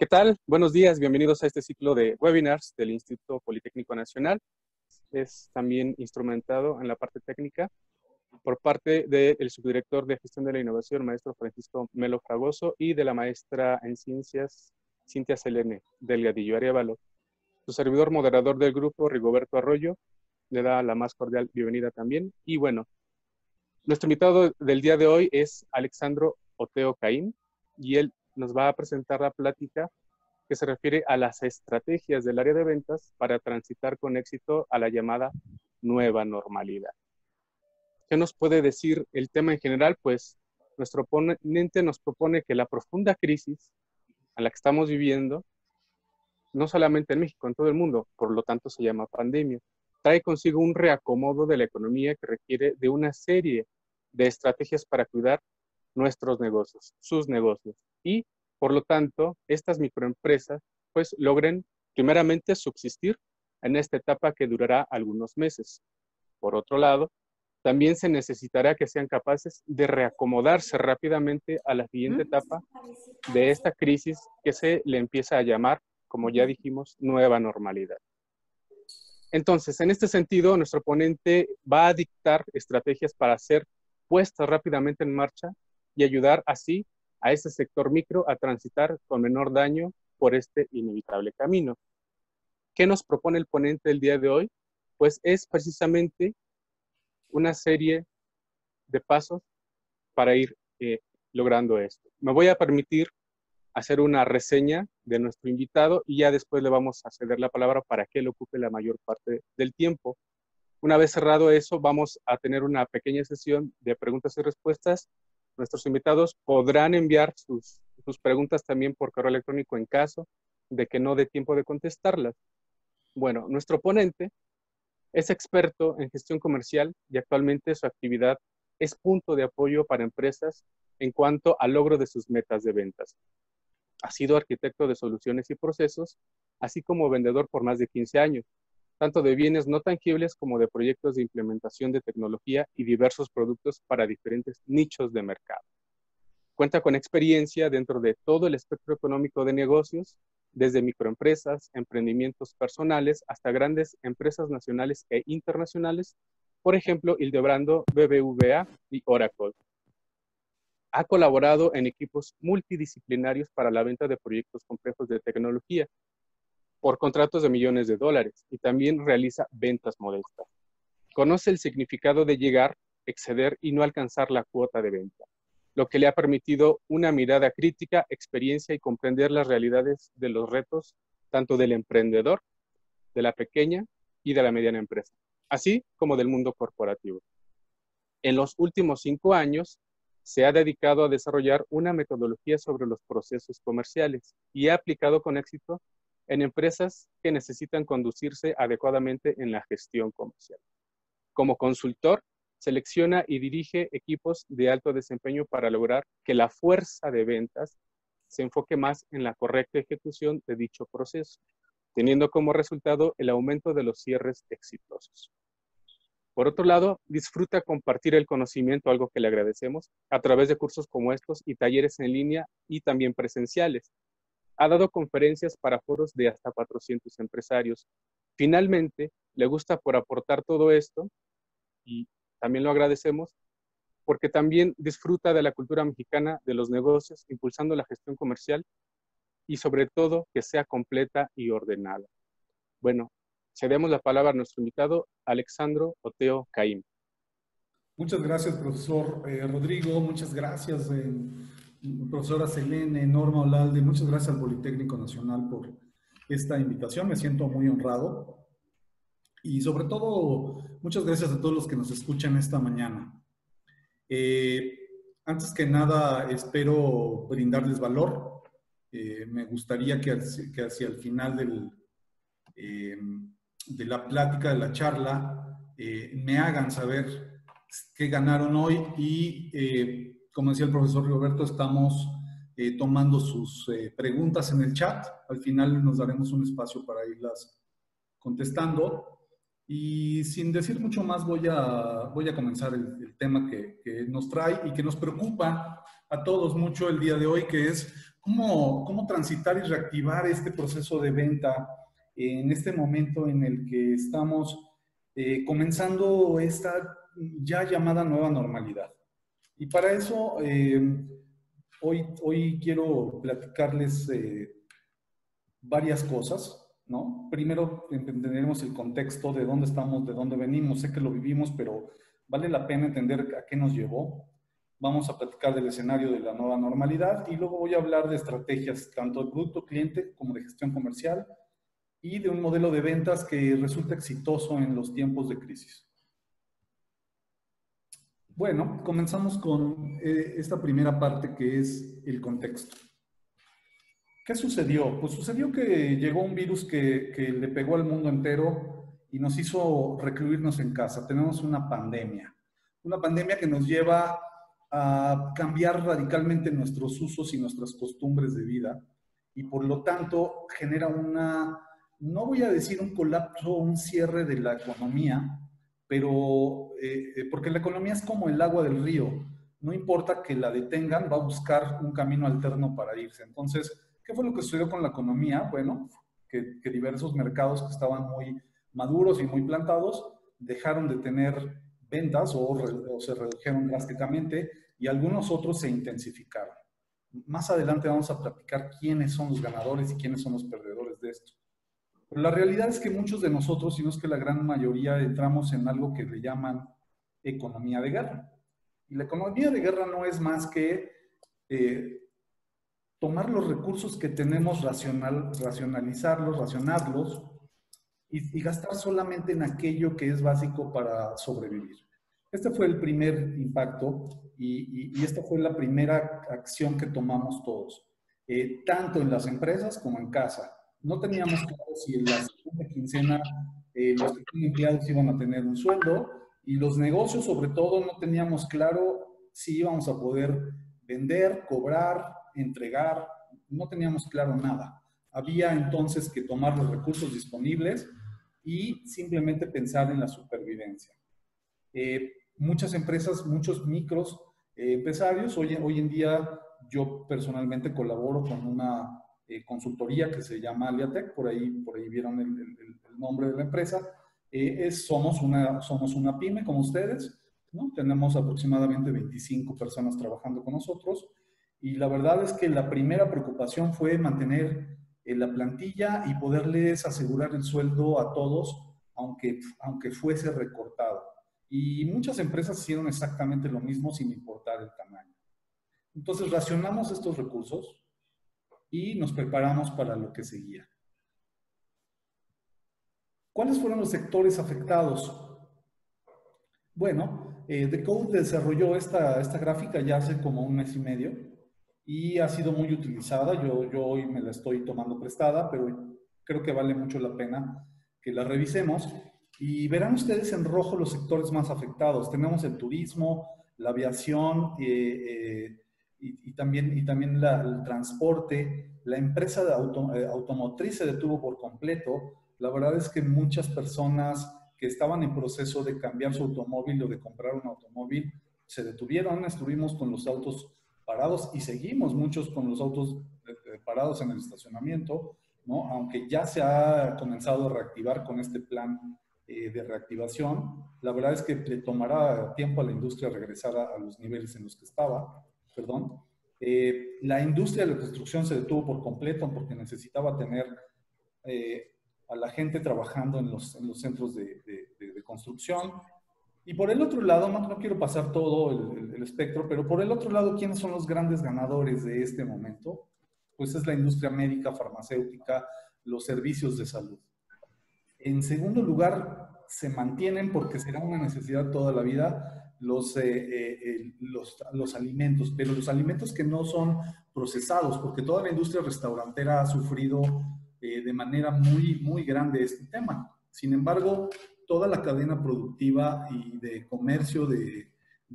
¿Qué tal? Buenos días, bienvenidos a este ciclo de webinars del Instituto Politécnico Nacional. Es también instrumentado en la parte técnica por parte del subdirector de Gestión de la Innovación, maestro Francisco Melo Fragoso, y de la maestra en Ciencias, Cintia Selene Delgadillo Arévalo. Su servidor moderador del grupo, Rigoberto Arroyo, le da la más cordial bienvenida también. Y bueno, nuestro invitado del día de hoy es Alexandro Oteo Caín, y él nos va a presentar la plática que se refiere a las estrategias del área de ventas para transitar con éxito a la llamada nueva normalidad. ¿Qué nos puede decir el tema en general? Pues nuestro ponente nos propone que la profunda crisis a la que estamos viviendo, no solamente en México, en todo el mundo, por lo tanto se llama pandemia, trae consigo un reacomodo de la economía que requiere de una serie de estrategias para cuidar nuestros negocios, sus negocios, y por lo tanto estas microempresas pues logren primeramente subsistir en esta etapa que durará algunos meses. Por otro lado, también se necesitará que sean capaces de reacomodarse rápidamente a la siguiente etapa de esta crisis que se le empieza a llamar, como ya dijimos, nueva normalidad. Entonces, en este sentido, nuestro ponente va a dictar estrategias para ser puestas rápidamente en marcha y ayudar así a ese sector micro a transitar con menor daño por este inevitable camino. ¿Qué nos propone el ponente el día de hoy? Pues es precisamente una serie de pasos para ir logrando esto. Me voy a permitir hacer una reseña de nuestro invitado y ya después le vamos a ceder la palabra para que él ocupe la mayor parte del tiempo. Una vez cerrado eso, vamos a tener una pequeña sesión de preguntas y respuestas. Nuestros invitados podrán enviar sus preguntas también por correo electrónico en caso de que no dé tiempo de contestarlas. Bueno, nuestro ponente es experto en gestión comercial y actualmente su actividad es punto de apoyo para empresas en cuanto al logro de sus metas de ventas. Ha sido arquitecto de soluciones y procesos, así como vendedor por más de 15 años, tanto de bienes no tangibles como de proyectos de implementación de tecnología y diversos productos para diferentes nichos de mercado. Cuenta con experiencia dentro de todo el espectro económico de negocios, desde microempresas, emprendimientos personales, hasta grandes empresas nacionales e internacionales, por ejemplo, Hildebrando, BBVA y Oracle. Ha colaborado en equipos multidisciplinarios para la venta de proyectos complejos de tecnología por contratos de millones de dólares y también realiza ventas modestas. Conoce el significado de llegar, exceder y no alcanzar la cuota de venta, lo que le ha permitido una mirada crítica, experiencia y comprender las realidades de los retos tanto del emprendedor, de la pequeña y de la mediana empresa, así como del mundo corporativo. En los últimos 5 años, se ha dedicado a desarrollar una metodología sobre los procesos comerciales y ha aplicado con éxito en empresas que necesitan conducirse adecuadamente en la gestión comercial. Como consultor, selecciona y dirige equipos de alto desempeño para lograr que la fuerza de ventas se enfoque más en la correcta ejecución de dicho proceso, teniendo como resultado el aumento de los cierres exitosos. Por otro lado, disfruta compartir el conocimiento, algo que le agradecemos, a través de cursos como estos y talleres en línea y también presenciales. Ha dado conferencias para foros de hasta 400 empresarios. Finalmente, le gusta por aportar todo esto y también lo agradecemos porque también disfruta de la cultura mexicana de los negocios, impulsando la gestión comercial y sobre todo que sea completa y ordenada. Bueno, cedemos la palabra a nuestro invitado, Alexandro Oteo Caín. Muchas gracias, profesor Rodrigo. Muchas gracias, profesora Selene, Norma Olalde. Muchas gracias al Politécnico Nacional por esta invitación. Me siento muy honrado. Y sobre todo, muchas gracias a todos los que nos escuchan esta mañana. Antes que nada, espero brindarles valor. Me gustaría que hacia el final de la plática, de la charla, me hagan saber qué ganaron hoy y, como decía el profesor Roberto, estamos tomando sus preguntas en el chat. Al final nos daremos un espacio para irlas contestando. Y sin decir mucho más, voy a comenzar el tema que nos trae y que nos preocupa a todos mucho el día de hoy, que es cómo transitar y reactivar este proceso de venta en este momento en el que estamos comenzando esta ya llamada nueva normalidad. Y para eso, hoy quiero platicarles varias cosas, ¿no? Primero entenderemos el contexto de dónde estamos, de dónde venimos. Sé que lo vivimos, pero vale la pena entender a qué nos llevó. Vamos a platicar del escenario de la nueva normalidad y luego voy a hablar de estrategias tanto de producto cliente como de gestión comercial y de un modelo de ventas que resulta exitoso en los tiempos de crisis. Bueno, comenzamos con esta primera parte que es el contexto. ¿Qué sucedió? Pues sucedió que llegó un virus que le pegó al mundo entero y nos hizo recluirnos en casa. Tenemos una pandemia que nos lleva a cambiar radicalmente nuestros usos y nuestras costumbres de vida y por lo tanto genera no voy a decir un colapso, un cierre de la economía, pero porque la economía es como el agua del río, no importa que la detengan, va a buscar un camino alterno para irse. Entonces, ¿qué fue lo que sucedió con la economía? Bueno, que diversos mercados que estaban muy maduros y muy plantados dejaron de tener ventas o se redujeron drásticamente y algunos otros se intensificaron. Más adelante vamos a platicar quiénes son los ganadores y quiénes son los perdedores de esto. Pero la realidad es que muchos de nosotros, si no es que la gran mayoría, entramos en algo que le llaman economía de guerra. Y la economía de guerra no es más que tomar los recursos que tenemos, racionalizarlos, racionarlos y gastar solamente en aquello que es básico para sobrevivir. Este fue el primer impacto y esta fue la primera acción que tomamos todos, tanto en las empresas como en casa. No teníamos claro si en la segunda quincena los que tienen empleados iban a tener un sueldo y los negocios sobre todo no teníamos claro si íbamos a poder vender, cobrar, entregar, no teníamos claro nada. Había entonces que tomar los recursos disponibles y simplemente pensar en la supervivencia. Muchas empresas, muchos micros empresarios, hoy en día yo personalmente colaboro con una consultoría que se llama Aliatec, por ahí vieron el nombre de la empresa. Somos una pyme como ustedes, ¿no? Tenemos aproximadamente 25 personas trabajando con nosotros y la verdad es que la primera preocupación fue mantener la plantilla y poderles asegurar el sueldo a todos, aunque fuese recortado. Y muchas empresas hicieron exactamente lo mismo sin importar el tamaño. Entonces racionamos estos recursos y nos preparamos para lo que seguía. ¿Cuáles fueron los sectores afectados? Bueno, Decode desarrolló esta gráfica ya hace como un mes y medio y ha sido muy utilizada. Yo hoy me la estoy tomando prestada, pero creo que vale mucho la pena que la revisemos. Y verán ustedes en rojo los sectores más afectados. Tenemos el turismo, la aviación y también el transporte. La empresa automotriz se detuvo por completo. La verdad es que muchas personas que estaban en proceso de cambiar su automóvil o de comprar un automóvil se detuvieron. Estuvimos con los autos parados y seguimos muchos con los autos parados en el estacionamiento, ¿no? Aunque ya se ha comenzado a reactivar con este plan de reactivación, la verdad es que le tomará tiempo a la industria regresar a los niveles en los que estaba. Perdón. La industria de la construcción se detuvo por completo porque necesitaba tener a la gente trabajando en los centros de construcción. Y por el otro lado, no quiero pasar todo el espectro, pero por el otro lado, ¿quiénes son los grandes ganadores de este momento? Pues es la industria médica, farmacéutica, los servicios de salud. En segundo lugar, se mantienen, porque será una necesidad toda la vida, los alimentos, pero los alimentos que no son procesados, porque toda la industria restaurantera ha sufrido de manera muy, muy grande este tema. Sin embargo, toda la cadena productiva y de comercio de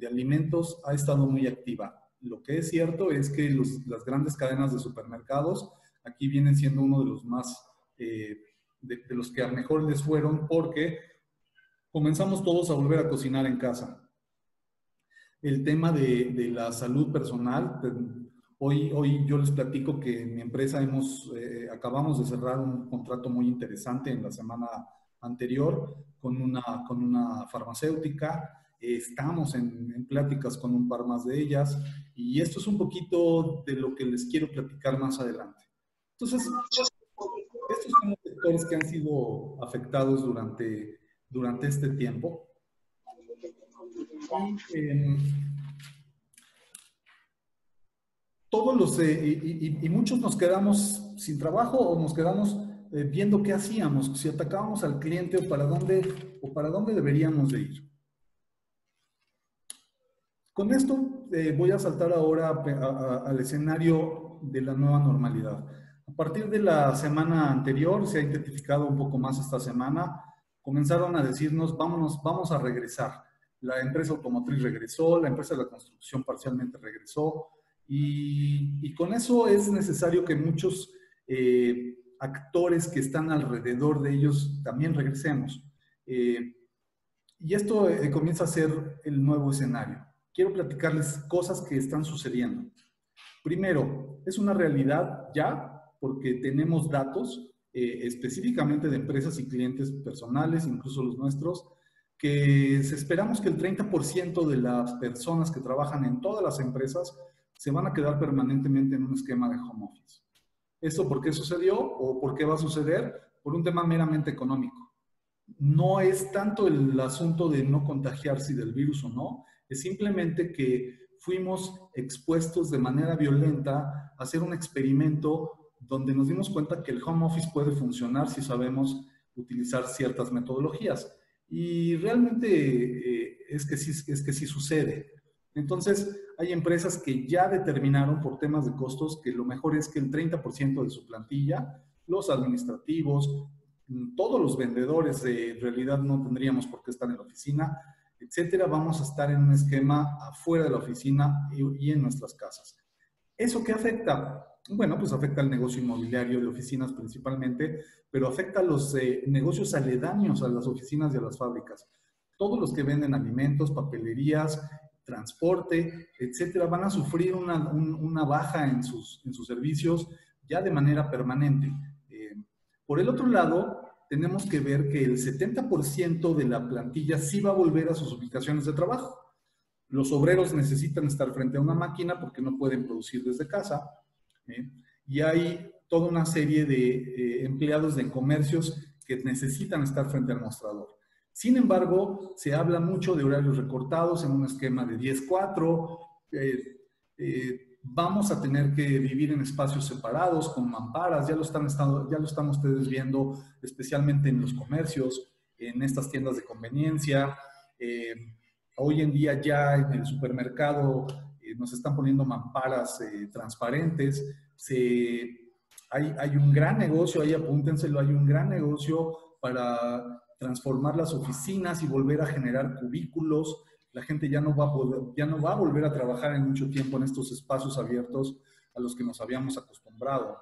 alimentos ha estado muy activa. Lo que es cierto es que las grandes cadenas de supermercados aquí vienen siendo uno de los más, de los que a mejor les fueron, porque comenzamos todos a volver a cocinar en casa. El tema de la salud personal, Hoy yo les platico que en mi empresa acabamos de cerrar un contrato muy interesante en la semana anterior con una farmacéutica. Estamos en pláticas con un par más de ellas y esto es un poquito de lo que les quiero platicar más adelante. Entonces, estos son los sectores que han sido afectados durante este tiempo. Y muchos nos quedamos sin trabajo o nos quedamos viendo qué hacíamos, si atacábamos al cliente o para dónde deberíamos de ir. Con esto voy a saltar ahora al escenario de la nueva normalidad. A partir de la semana anterior, se ha identificado un poco más esta semana, comenzaron a decirnos, vamos a regresar. La empresa automotriz regresó, la empresa de la construcción parcialmente regresó, y con eso es necesario que muchos actores que están alrededor de ellos también regresemos. Y esto comienza a ser el nuevo escenario. Quiero platicarles cosas que están sucediendo. Primero, es una realidad ya, porque tenemos datos específicamente de empresas y clientes personales, incluso los nuestros, que esperamos que el 30% de las personas que trabajan en todas las empresas se van a quedar permanentemente en un esquema de home office. ¿Eso por qué sucedió o por qué va a suceder? Por un tema meramente económico. No es tanto el asunto de no contagiarse del virus o no, es simplemente que fuimos expuestos de manera violenta a hacer un experimento donde nos dimos cuenta que el home office puede funcionar si sabemos utilizar ciertas metodologías. Y realmente es que sí sucede. Entonces, hay empresas que ya determinaron por temas de costos que lo mejor es que el 30% de su plantilla, los administrativos, todos los vendedores en realidad no tendríamos por qué estar en la oficina, etcétera, vamos a estar en un esquema afuera de la oficina y en nuestras casas. ¿Eso qué afecta? Bueno, pues afecta al negocio inmobiliario de oficinas principalmente, pero afecta a los negocios aledaños a las oficinas y a las fábricas. Todos los que venden alimentos, papelerías, transporte, etcétera, van a sufrir una baja en sus servicios ya de manera permanente. Por el otro lado, tenemos que ver que el 70% de la plantilla sí va a volver a sus ubicaciones de trabajo. Los obreros necesitan estar frente a una máquina porque no pueden producir desde casa. Y hay toda una serie de empleados de comercios que necesitan estar frente al mostrador. Sin embargo, se habla mucho de horarios recortados en un esquema de 10-4. Vamos a tener que vivir en espacios separados, con mamparas, ya lo están ustedes viendo, especialmente en los comercios, en estas tiendas de conveniencia. Hoy en día ya en el supermercado nos están poniendo mamparas transparentes. Hay un gran negocio, ahí apúntenselo, hay un gran negocio para transformar las oficinas y volver a generar cubículos. La gente ya no va a volver a trabajar en mucho tiempo en estos espacios abiertos a los que nos habíamos acostumbrado.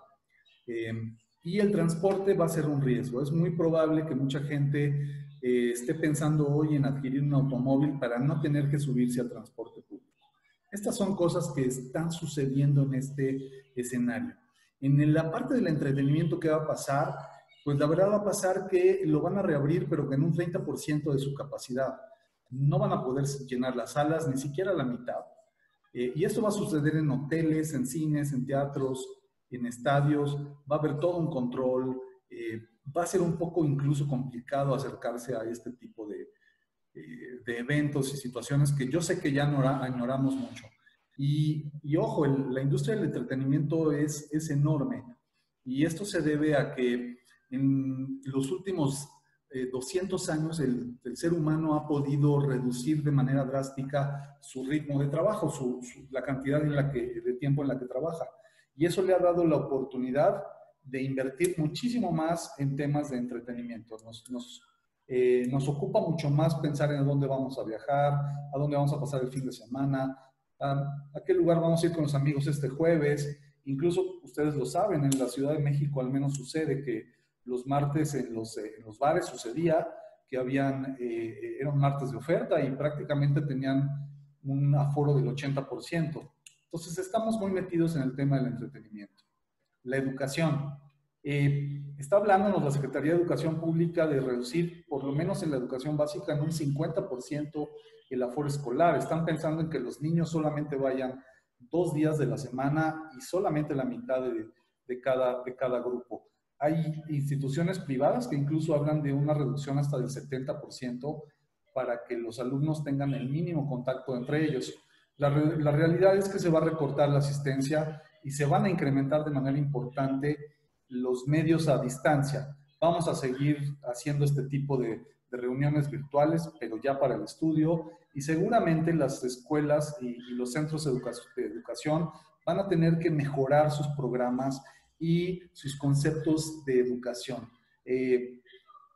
Y el transporte va a ser un riesgo. Es muy probable que mucha gente esté pensando hoy en adquirir un automóvil para no tener que subirse al transporte público. Estas son cosas que están sucediendo en este escenario. En la parte del entretenimiento, ¿qué va a pasar? Pues la verdad va a pasar que lo van a reabrir, pero en un 30% de su capacidad. No van a poder llenar las salas, ni siquiera la mitad. Y esto va a suceder en hoteles, en cines, en teatros, en estadios. Va a haber todo un control. Va a ser un poco incluso complicado acercarse a este tipo de eventos y situaciones que yo sé que ya añoramos mucho. Y ojo, la industria del entretenimiento es enorme. Y esto se debe a que en los últimos 200 años el ser humano ha podido reducir de manera drástica su ritmo de trabajo, la cantidad de tiempo en la que trabaja. Y eso le ha dado la oportunidad de invertir muchísimo más en temas de entretenimiento. Nos ocupa mucho más pensar en a dónde vamos a viajar, a dónde vamos a pasar el fin de semana, a qué lugar vamos a ir con los amigos este jueves. Incluso ustedes lo saben, en la Ciudad de México al menos sucede que los martes en los bares sucedía que eran martes de oferta y prácticamente tenían un aforo del 80%. Entonces, estamos muy metidos en el tema del entretenimiento. La educación. Está hablándonos la Secretaría de Educación Pública de reducir, por lo menos en la educación básica, en un 50% el aforo escolar. Están pensando en que los niños solamente vayan 2 días de la semana y solamente la mitad de cada grupo. Hay instituciones privadas que incluso hablan de una reducción hasta del 70% para que los alumnos tengan el mínimo contacto entre ellos. La realidad es que se va a recortar la asistencia y se van a incrementar de manera importante los medios a distancia. Vamos a seguir haciendo este tipo de reuniones virtuales, pero ya para el estudio, y seguramente las escuelas y los centros de educación van a tener que mejorar sus programas y sus conceptos de educación.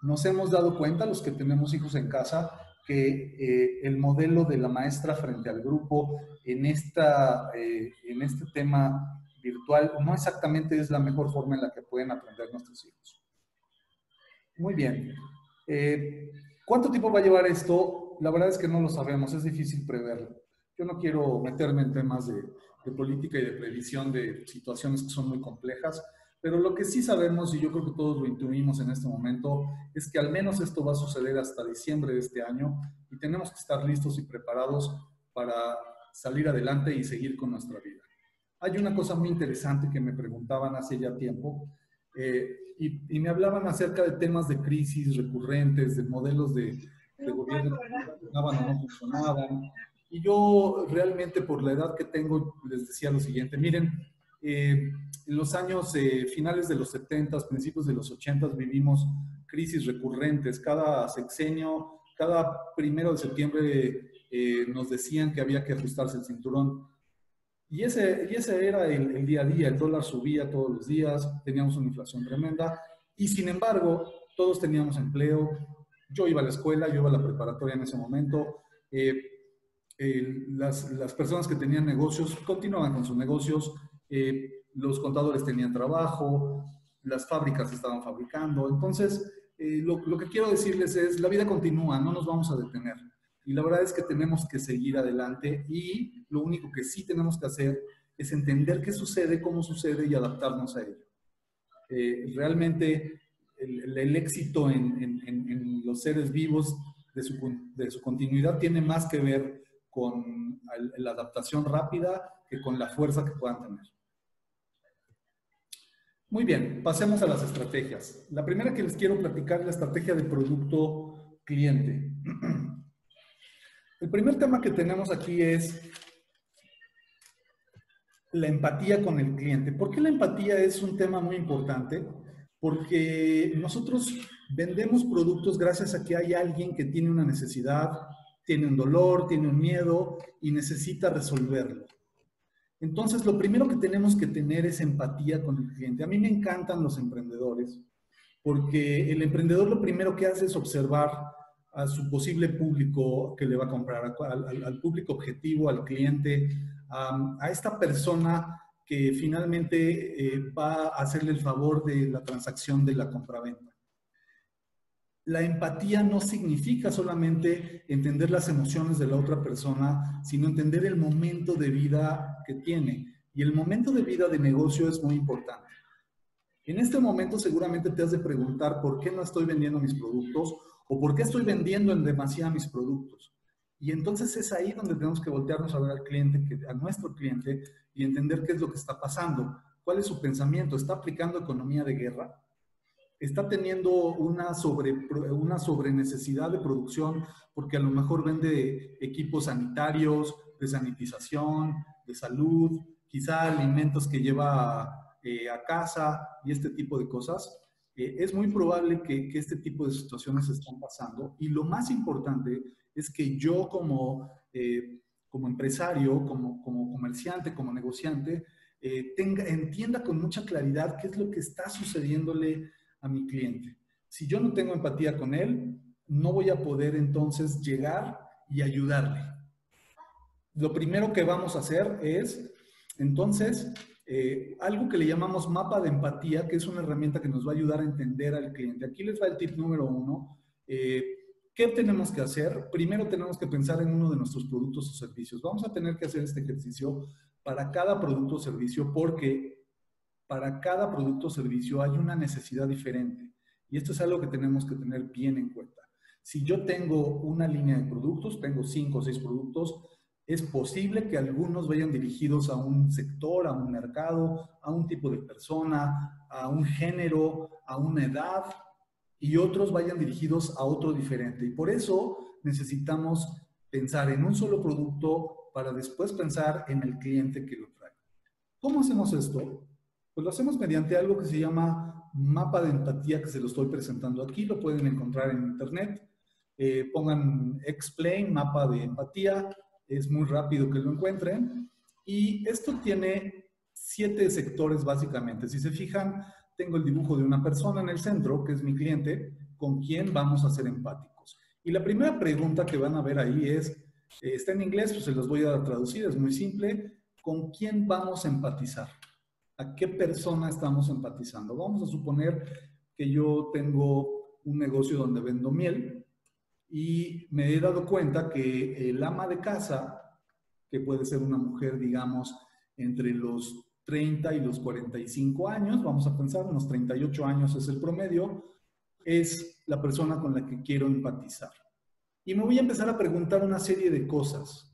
Nos hemos dado cuenta, los que tenemos hijos en casa, que el modelo de la maestra frente al grupo en este tema virtual no exactamente es la mejor forma en la que pueden aprender nuestros hijos. Muy bien. ¿Cuánto tiempo va a llevar esto? La verdad es que no lo sabemos, es difícil preverlo. Yo no quiero meterme en temas de política y de previsión de situaciones que son muy complejas, pero lo que sí sabemos, y yo creo que todos lo intuimos en este momento, es que al menos esto va a suceder hasta diciembre de este año y tenemos que estar listos y preparados para salir adelante y seguir con nuestra vida. Hay una cosa muy interesante que me preguntaban hace ya tiempo y me hablaban acerca de temas de crisis recurrentes, de modelos de gobierno que funcionaban o no funcionaban. Y yo realmente por la edad que tengo les decía lo siguiente, miren, en los años finales de los 70, principios de los 80 vivimos crisis recurrentes. Cada sexenio, cada 1 de septiembre nos decían que había que ajustarse el cinturón. Y ese era el día a día. El dólar subía todos los días, teníamos una inflación tremenda y sin embargo todos teníamos empleo. Yo iba a la escuela, yo iba a la preparatoria en ese momento. Las personas que tenían negocios continuaban con sus negocios. Los contadores tenían trabajo, las fábricas estaban fabricando. Entonces, lo que quiero decirles es, la vida continúa, no nos vamos a detener. Y la verdad es que tenemos que seguir adelante y lo único que sí tenemos que hacer es entender qué sucede, cómo sucede y adaptarnos a ello. Realmente el éxito en los seres vivos de su continuidad tiene más que ver con la adaptación rápida que con la fuerza que puedan tener. Muy bien, pasemos a las estrategias. La primera que les quiero platicar es la estrategia de producto cliente. El primer tema que tenemos aquí es la empatía con el cliente. ¿Por qué la empatía es un tema muy importante? Porque nosotros vendemos productos gracias a que hay alguien que tiene una necesidad, tiene un dolor, tiene un miedo y necesita resolverlo. Entonces, lo primero que tenemos que tener es empatía con el cliente. A mí me encantan los emprendedores porque el emprendedor lo primero que hace es observar a su posible público que le va a comprar, al público objetivo, al cliente, a esta persona que finalmente va a hacerle el favor de la transacción de la compraventa. La empatía no significa solamente entender las emociones de la otra persona, sino entender el momento de vida que tiene. Y el momento de vida de negocio es muy importante. En este momento seguramente te has de preguntar por qué no estoy vendiendo mis productos o por qué estoy vendiendo en demasía mis productos. Y entonces es ahí donde tenemos que voltearnos a ver al cliente, a nuestro cliente, y entender qué es lo que está pasando. ¿Cuál es su pensamiento? ¿Está aplicando economía de guerra? ¿Está teniendo una sobrenecesidad de producción porque a lo mejor vende equipos sanitarios, de sanitización, de salud, quizá alimentos que lleva a casa y este tipo de cosas? Es muy probable que este tipo de situaciones están pasando y lo más importante es que yo como empresario, como comerciante, como negociante, entienda con mucha claridad qué es lo que está sucediéndole a mi cliente. Si yo no tengo empatía con él, no voy a poder entonces llegar y ayudarle. Lo primero que vamos a hacer es, entonces, algo que le llamamos mapa de empatía, que es una herramienta que nos va a ayudar a entender al cliente. Aquí les va el tip número 1. ¿Qué tenemos que hacer? Primero tenemos que pensar en uno de nuestros productos o servicios. Vamos a tener que hacer este ejercicio para cada producto o servicio, porque para cada producto o servicio hay una necesidad diferente. Y esto es algo que tenemos que tener bien en cuenta. Si yo tengo una línea de productos, tengo 5 o 6 productos, es posible que algunos vayan dirigidos a un sector, a un mercado, a un tipo de persona, a un género, a una edad, y otros vayan dirigidos a otro diferente. Y por eso necesitamos pensar en un solo producto para después pensar en el cliente que lo trae. ¿Cómo hacemos esto? Pues lo hacemos mediante algo que se llama mapa de empatía, que se lo estoy presentando aquí, lo pueden encontrar en internet. Pongan Explain, mapa de empatía, es muy rápido que lo encuentren. Y esto tiene 7 sectores básicamente. Si se fijan, tengo el dibujo de una persona en el centro, que es mi cliente, con quien vamos a ser empáticos. Y la primera pregunta que van a ver ahí es, está en inglés, pues se los voy a traducir, es muy simple. ¿Con quién vamos a empatizar? ¿A qué persona estamos empatizando? Vamos a suponer que yo tengo un negocio donde vendo miel y me he dado cuenta que el ama de casa, que puede ser una mujer, digamos, entre los 30 y los 45 años, vamos a pensar, unos 38 años es el promedio, es la persona con la que quiero empatizar. Y me voy a empezar a preguntar una serie de cosas.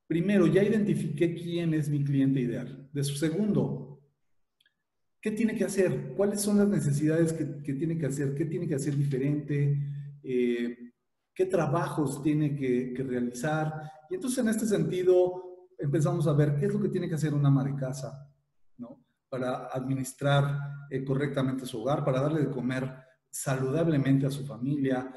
Primero, ya identifiqué quién es mi cliente ideal. De su segundo, ¿qué tiene que hacer? ¿Cuáles son las necesidades que tiene que hacer? ¿Qué tiene que hacer diferente? ¿Qué trabajos tiene que realizar? Y entonces en este sentido empezamos a ver qué es lo que tiene que hacer una ama de casa, ¿no? Para administrar correctamente su hogar, para darle de comer saludablemente a su familia,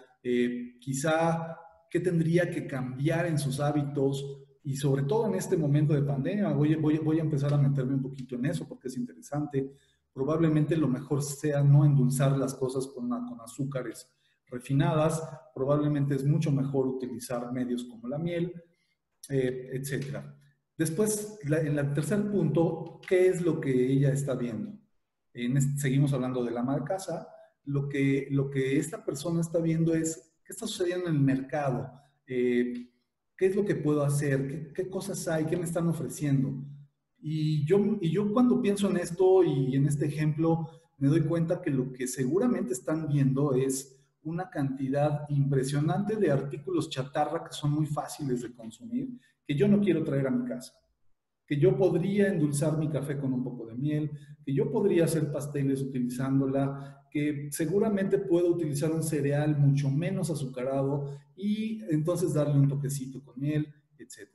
quizá qué tendría que cambiar en sus hábitos. Y sobre todo en este momento de pandemia, voy a empezar a meterme un poquito en eso porque es interesante. Probablemente lo mejor sea no endulzar las cosas con azúcares refinadas. Probablemente es mucho mejor utilizar medios como la miel, etc. Después, en el tercer punto, ¿qué es lo que ella está viendo? Seguimos hablando del ama de casa. Lo que esta persona está viendo es qué está sucediendo en el mercado. ¿Qué es lo que puedo hacer? ¿Qué cosas hay? ¿Qué me están ofreciendo? Y yo cuando pienso en esto y en este ejemplo, me doy cuenta que lo que seguramente están viendo es una cantidad impresionante de artículos chatarra que son muy fáciles de consumir, que yo no quiero traer a mi casa. Que yo podría endulzar mi café con un poco de miel, que yo podría hacer pasteles utilizándola, que seguramente puedo utilizar un cereal mucho menos azucarado y entonces darle un toquecito con miel, etc.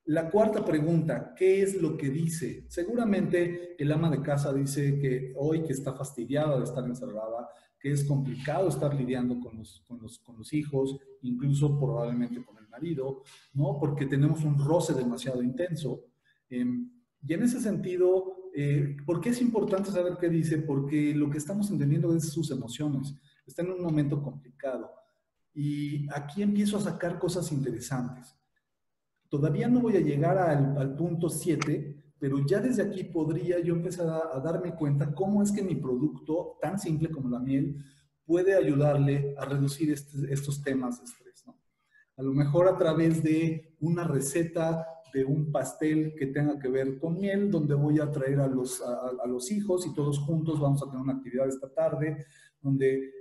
La cuarta pregunta, ¿qué es lo que dice? Seguramente el ama de casa dice que hoy que está fastidiada de estar encerrada, que es complicado estar lidiando con los hijos, incluso probablemente con el marido, ¿no? Porque tenemos un roce demasiado intenso. Y en ese sentido, ¿por qué es importante saber qué dice? Porque lo que estamos entendiendo es sus emociones. Está en un momento complicado. Y aquí empiezo a sacar cosas interesantes. Todavía no voy a llegar al punto 7, pero ya desde aquí podría yo empezar a darme cuenta cómo es que mi producto, tan simple como la miel, puede ayudarle a reducir estos temas de estrés, ¿no? A lo mejor a través de una receta de un pastel que tenga que ver con miel, donde voy a traer a los hijos y todos juntos vamos a tener una actividad esta tarde, donde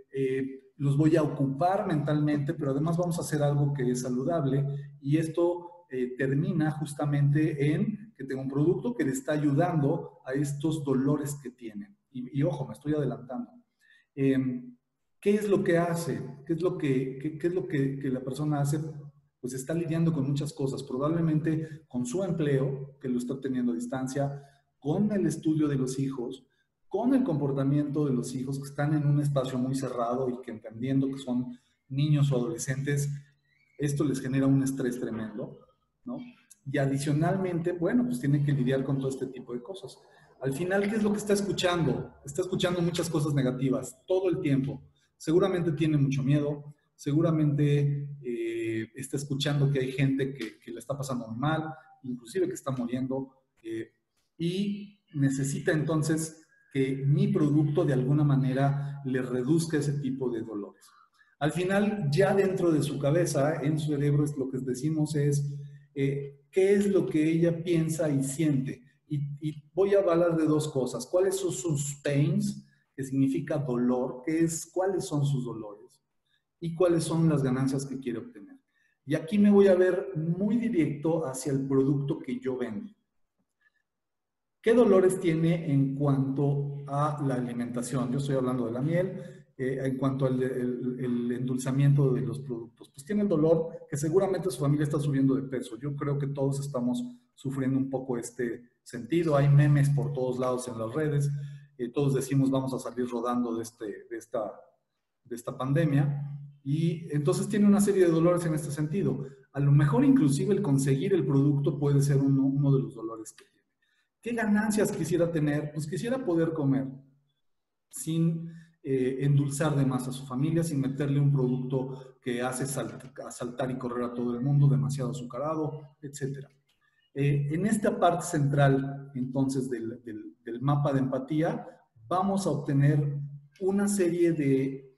los voy a ocupar mentalmente, pero además vamos a hacer algo que es saludable y esto termina justamente en que tengo un producto que le está ayudando a estos dolores que tienen. Y ojo, me estoy adelantando. ¿Qué es lo que hace? ¿Qué es lo que la persona hace? Pues está lidiando con muchas cosas, probablemente con su empleo, que lo está teniendo a distancia, con el estudio de los hijos, con el comportamiento de los hijos que están en un espacio muy cerrado y que entendiendo que son niños o adolescentes, esto les genera un estrés tremendo, ¿no? Y adicionalmente, bueno, pues tiene que lidiar con todo este tipo de cosas. Al final, ¿qué es lo que está escuchando? Está escuchando muchas cosas negativas todo el tiempo. Seguramente tiene mucho miedo, seguramente está escuchando que hay gente que le está pasando muy mal, inclusive que está muriendo, y necesita entonces que mi producto de alguna manera le reduzca ese tipo de dolores. Al final, ya dentro de su cabeza, en su cerebro, lo que decimos es, qué es lo que ella piensa y siente. Y voy a hablar de dos cosas. ¿Cuáles son sus pains? Que significa dolor. ¿Cuáles son sus dolores? Y cuáles son las ganancias que quiere obtener. Y aquí me voy a ver muy directo hacia el producto que yo vendo. ¿Qué dolores tiene en cuanto a la alimentación? Yo estoy hablando de la miel, en cuanto al el endulzamiento de los productos. Pues tiene el dolor que seguramente su familia está subiendo de peso. Yo creo que todos estamos sufriendo un poco este sentido. Hay memes por todos lados en las redes. Todos decimos vamos a salir rodando de esta pandemia. Y entonces tiene una serie de dolores en este sentido. A lo mejor inclusive el conseguir el producto puede ser uno de los dolores que tiene. ¿Qué ganancias quisiera tener? Pues quisiera poder comer sin endulzar de más a su familia, sin meterle un producto que hace saltar y correr a todo el mundo, demasiado azucarado, etc. En esta parte central, entonces, del mapa de empatía, vamos a obtener una serie de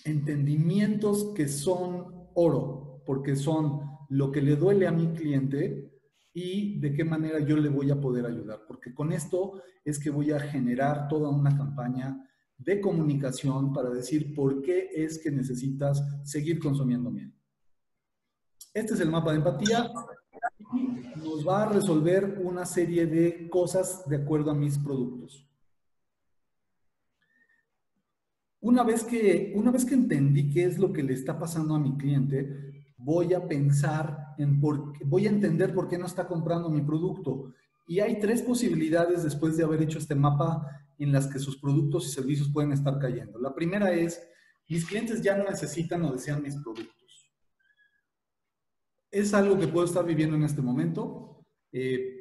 entendimientos que son oro, porque son lo que le duele a mi cliente y de qué manera yo le voy a poder ayudar, porque con esto es que voy a generar toda una campaña de comunicación para decir por qué es que necesitas seguir consumiendo miel. Este es el mapa de empatía y nos va a resolver una serie de cosas de acuerdo a mis productos. Una vez que entendí qué es lo que le está pasando a mi cliente, voy a pensar voy a entender por qué no está comprando mi producto. Y hay tres posibilidades después de haber hecho este mapa en las que sus productos y servicios pueden estar cayendo. La primera es, mis clientes ya no necesitan o desean mis productos. Es algo que puedo estar viviendo en este momento.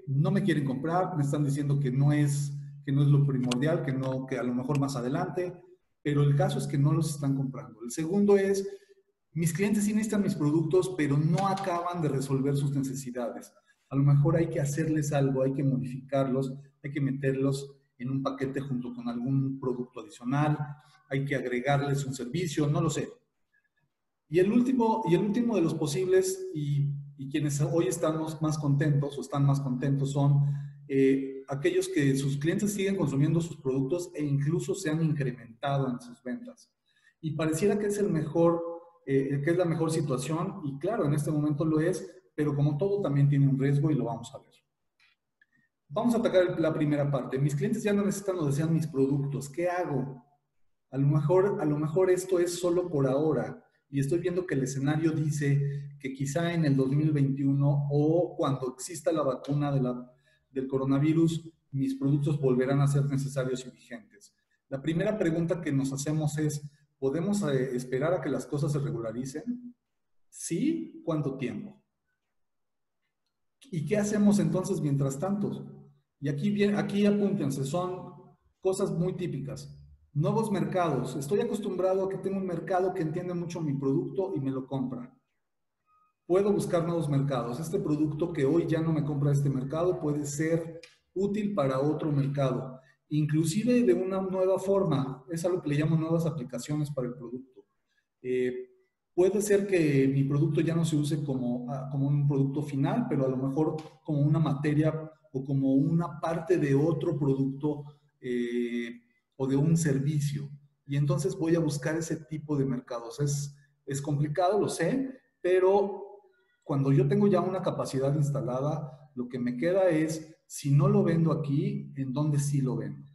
No me quieren comprar, me están diciendo que no es lo primordial, que a lo mejor más adelante, pero el caso es que no los están comprando. El segundo es, mis clientes sí necesitan mis productos, pero no acaban de resolver sus necesidades. A lo mejor hay que hacerles algo, hay que modificarlos, hay que meterlos en un paquete junto con algún producto adicional, hay que agregarles un servicio, no lo sé. Y el último de los posibles, y quienes hoy estamos más contentos o están más contentos, son aquellos que sus clientes siguen consumiendo sus productos e incluso se han incrementado en sus ventas. Y pareciera que es que es la mejor situación, y claro, en este momento lo es, pero como todo también tiene un riesgo y lo vamos a ver. Vamos a atacar la primera parte. Mis clientes ya no necesitan o desean mis productos. ¿Qué hago? A lo mejor esto es solo por ahora. Y estoy viendo que el escenario dice que quizá en el 2021 o cuando exista la vacuna del coronavirus, mis productos volverán a ser necesarios y vigentes. La primera pregunta que nos hacemos es, ¿podemos esperar a que las cosas se regularicen? Sí, ¿cuánto tiempo? ¿Y qué hacemos entonces mientras tanto? Y aquí apúntense, son cosas muy típicas. Nuevos mercados. Estoy acostumbrado a que tengo un mercado que entiende mucho mi producto y me lo compra. Puedo buscar nuevos mercados. Este producto que hoy ya no me compra este mercado puede ser útil para otro mercado. Inclusive de una nueva forma. Es algo que le llamo nuevas aplicaciones para el producto. Puede ser que mi producto ya no se use como un producto final, pero a lo mejor como una materia o como una parte de otro producto o de un servicio. Y entonces voy a buscar ese tipo de mercados. Es complicado, lo sé, pero cuando yo tengo ya una capacidad instalada, lo que me queda es, si no lo vendo aquí, ¿en dónde sí lo vendo?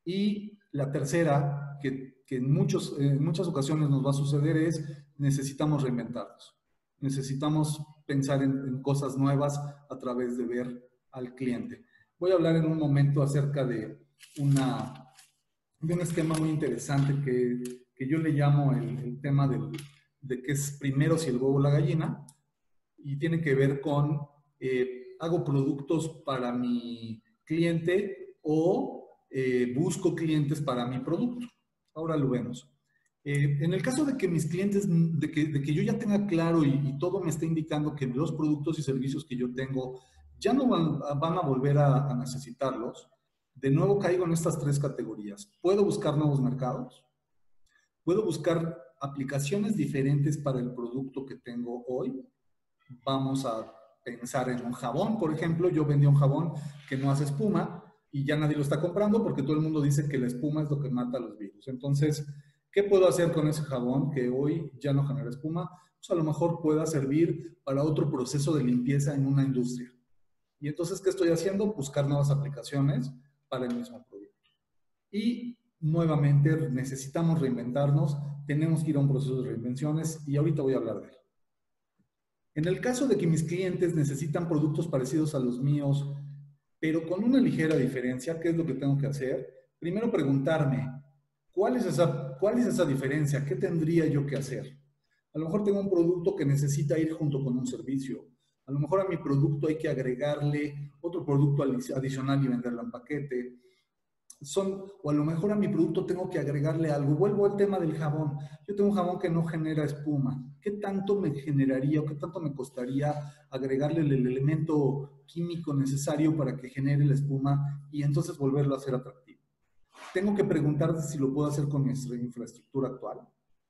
Y la tercera, que en muchas ocasiones nos va a suceder, es necesitamos reinventarnos. Necesitamos pensar en cosas nuevas a través de ver al cliente. Voy a hablar en un momento acerca de un esquema muy interesante que yo le llamo el tema de qué es primero, si el huevo o la gallina, y tiene que ver con hago productos para mi cliente o busco clientes para mi producto. Ahora lo vemos. En el caso de que mis clientes, de que yo ya tenga claro y todo me esté indicando que los productos y servicios que yo tengo ya no van a volver a necesitarlos, de nuevo caigo en estas tres categorías. ¿Puedo buscar nuevos mercados? ¿Puedo buscar aplicaciones diferentes para el producto que tengo hoy? Vamos a pensar en un jabón, por ejemplo. Yo vendía un jabón que no hace espuma y ya nadie lo está comprando porque todo el mundo dice que la espuma es lo que mata los virus. Entonces, ¿qué puedo hacer con ese jabón que hoy ya no genera espuma? Pues a lo mejor pueda servir para otro proceso de limpieza en una industria. Y entonces, ¿qué estoy haciendo? Buscar nuevas aplicaciones para el mismo producto. Y nuevamente necesitamos reinventarnos, tenemos que ir a un proceso de reinvenciones y ahorita voy a hablar de él. En el caso de que mis clientes necesitan productos parecidos a los míos, pero con una ligera diferencia, ¿qué es lo que tengo que hacer? Primero preguntarme, ¿cuál es esa diferencia? ¿Qué tendría yo que hacer? A lo mejor tengo un producto que necesita ir junto con un servicio. A lo mejor a mi producto hay que agregarle otro producto adicional y venderlo en paquete. O a lo mejor a mi producto tengo que agregarle algo. Vuelvo al tema del jabón. Yo tengo un jabón que no genera espuma. ¿Qué tanto me generaría o qué tanto me costaría agregarle el elemento químico necesario para que genere la espuma y entonces volverlo a hacer atractivo? Tengo que preguntarme si lo puedo hacer con mi infraestructura actual.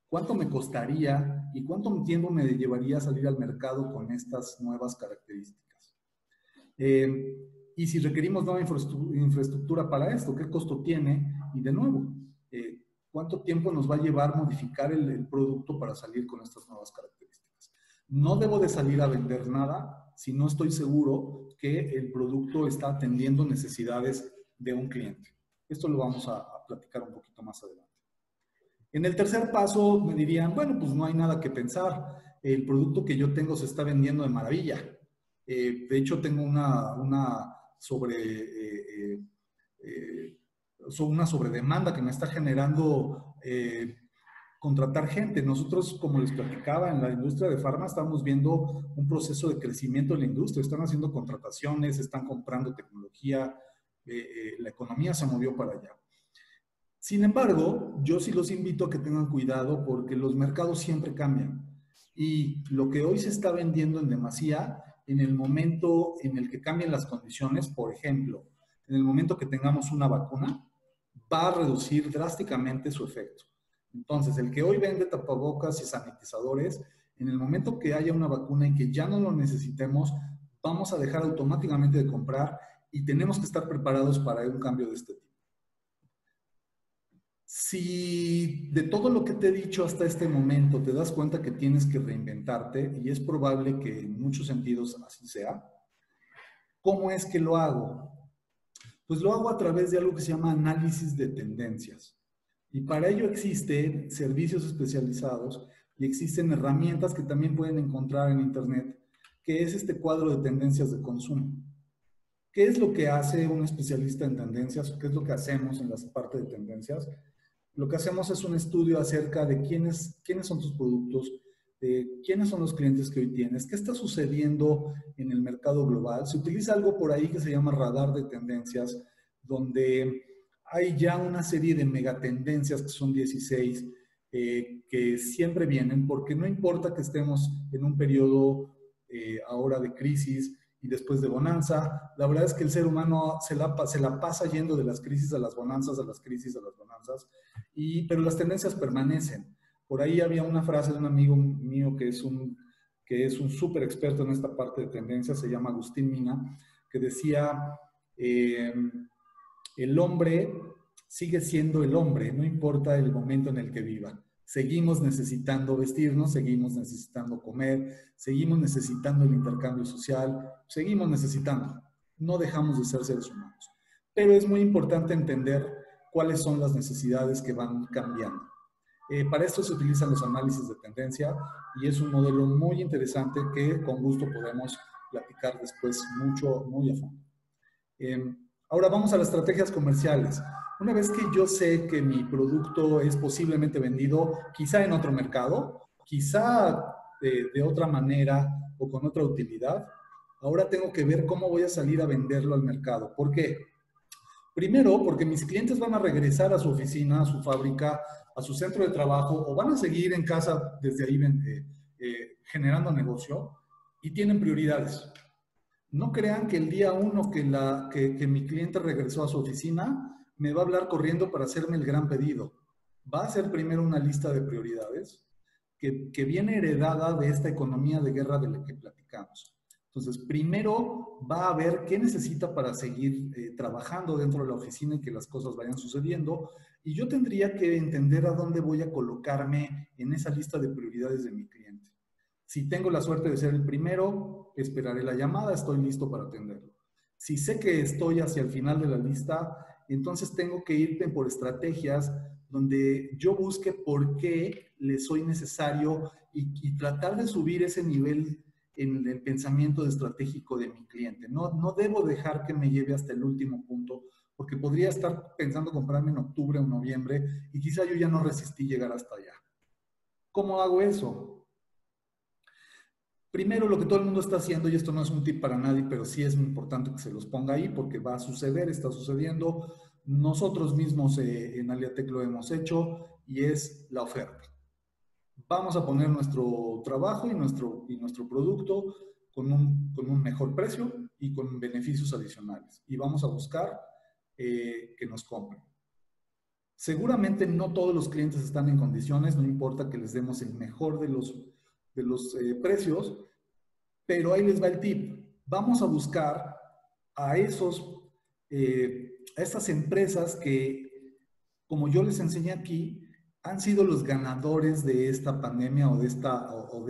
¿Cuánto me costaría y cuánto tiempo me llevaría a salir al mercado con estas nuevas características? Y si requerimos nueva infraestructura para esto, ¿qué costo tiene? Y de nuevo, ¿cuánto tiempo nos va a llevar modificar el producto para salir con estas nuevas características? No debo de salir a vender nada si no estoy seguro que el producto está atendiendo necesidades de un cliente. Esto lo vamos a platicar un poquito más adelante. En el tercer paso me dirían, bueno, pues no hay nada que pensar. El producto que yo tengo se está vendiendo de maravilla. De hecho, tengo una sobredemanda que me está generando contratar gente. Nosotros, como les platicaba, en la industria de farma estamos viendo un proceso de crecimiento de la industria. Están haciendo contrataciones, están comprando tecnología, la economía se movió para allá. Sin embargo, yo sí los invito a que tengan cuidado porque los mercados siempre cambian. Y lo que hoy se está vendiendo en demasía, en el momento en el que cambien las condiciones, por ejemplo, en el momento que tengamos una vacuna, va a reducir drásticamente su efecto. Entonces, el que hoy vende tapabocas y sanitizadores, en el momento que haya una vacuna y que ya no lo necesitemos, vamos a dejar automáticamente de comprar y tenemos que estar preparados para un cambio de este tipo. Si de todo lo que te he dicho hasta este momento te das cuenta que tienes que reinventarte, y es probable que en muchos sentidos así sea, ¿cómo es que lo hago? Pues lo hago a través de algo que se llama análisis de tendencias. Y para ello existen servicios especializados y existen herramientas que también pueden encontrar en Internet, que es este cuadro de tendencias de consumo. ¿Qué es lo que hace un especialista en tendencias? ¿Qué es lo que hacemos en la parte de tendencias? Lo que hacemos es un estudio acerca de quiénes son tus productos, de quiénes son los clientes que hoy tienes, qué está sucediendo en el mercado global. Se utiliza algo por ahí que se llama radar de tendencias, donde hay ya una serie de megatendencias, que son 16, que siempre vienen, porque no importa que estemos en un periodo ahora de crisis y después de bonanza, la verdad es que el ser humano se la pasa yendo de las crisis a las bonanzas, a las crisis a las bonanzas, pero las tendencias permanecen. Por ahí había una frase de un amigo mío que es un súper experto en esta parte de tendencias, se llama Agustín Mina, que decía, el hombre sigue siendo el hombre, no importa el momento en el que viva. Seguimos necesitando vestirnos, seguimos necesitando comer, seguimos necesitando el intercambio social, seguimos necesitando. No dejamos de ser seres humanos. Pero es muy importante entender cuáles son las necesidades que van cambiando. Para esto se utilizan los análisis de tendencia y es un modelo muy interesante que con gusto podemos platicar después muy a fondo. Ahora vamos a las estrategias comerciales. Una vez que yo sé que mi producto es posiblemente vendido, quizá en otro mercado, quizá de otra manera o con otra utilidad, ahora tengo que ver cómo voy a salir a venderlo al mercado. ¿Por qué? Primero, porque mis clientes van a regresar a su oficina, a su fábrica, a su centro de trabajo, o van a seguir en casa desde ahí generando negocio y tienen prioridades. No crean que el día 1 que mi cliente regresó a su oficina, me va a hablar corriendo para hacerme el gran pedido. Va a hacer primero una lista de prioridades, que viene heredada de esta economía de guerra de la que platicamos. Entonces, primero va a ver qué necesita para seguir trabajando dentro de la oficina y que las cosas vayan sucediendo. Y yo tendría que entender a dónde voy a colocarme en esa lista de prioridades de mi cliente. Si tengo la suerte de ser el primero, esperaré la llamada, estoy listo para atenderlo. Si sé que estoy hacia el final de la lista, entonces tengo que irme por estrategias donde yo busque por qué le soy necesario y tratar de subir ese nivel en el pensamiento estratégico de mi cliente. No debo dejar que me lleve hasta el último punto, porque podría estar pensando comprarme en octubre o noviembre y quizá yo ya no resistí llegar hasta allá. ¿Cómo hago eso? Primero, lo que todo el mundo está haciendo, y esto no es un tip para nadie, pero sí es muy importante que se los ponga ahí porque va a suceder, está sucediendo. Nosotros mismos en Aliatec lo hemos hecho y es la oferta. Vamos a poner nuestro trabajo y nuestro producto con un mejor precio y con beneficios adicionales. Y vamos a buscar que nos compren. Seguramente no todos los clientes están en condiciones, no importa que les demos el mejor de los precios, pero ahí les va el tip. Vamos a buscar a estas empresas que, como yo les enseñé aquí, han sido los ganadores de esta pandemia o de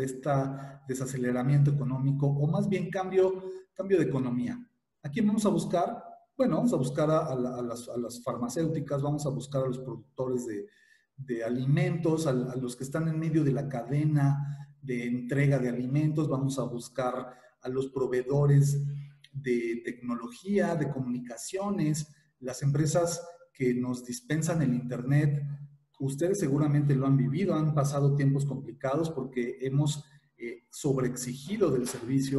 esta desaceleramiento económico, o más bien cambio de economía. ¿A quién vamos a buscar? Bueno, vamos a buscar a las farmacéuticas, vamos a buscar a los productores de alimentos, a los que están en medio de la cadena de entrega de alimentos, vamos a buscar a los proveedores de tecnología, de comunicaciones, las empresas que nos dispensan el Internet. Ustedes seguramente lo han vivido, han pasado tiempos complicados porque hemos sobreexigido del servicio.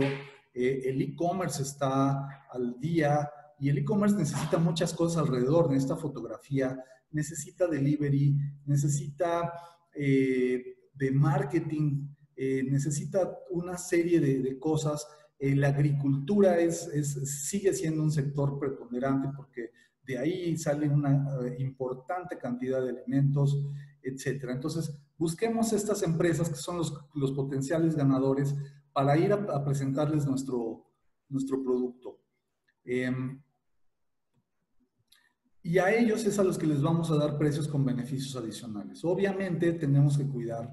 El e-commerce está al día y el e-commerce necesita muchas cosas alrededor, necesita fotografía, necesita delivery, necesita de marketing, necesita una serie de cosas. La agricultura sigue siendo un sector preponderante porque de ahí sale una importante cantidad de alimentos, etcétera. Entonces, busquemos estas empresas que son los potenciales ganadores para ir a presentarles nuestro producto. Y a ellos es a los que les vamos a dar precios con beneficios adicionales. Obviamente, tenemos que cuidar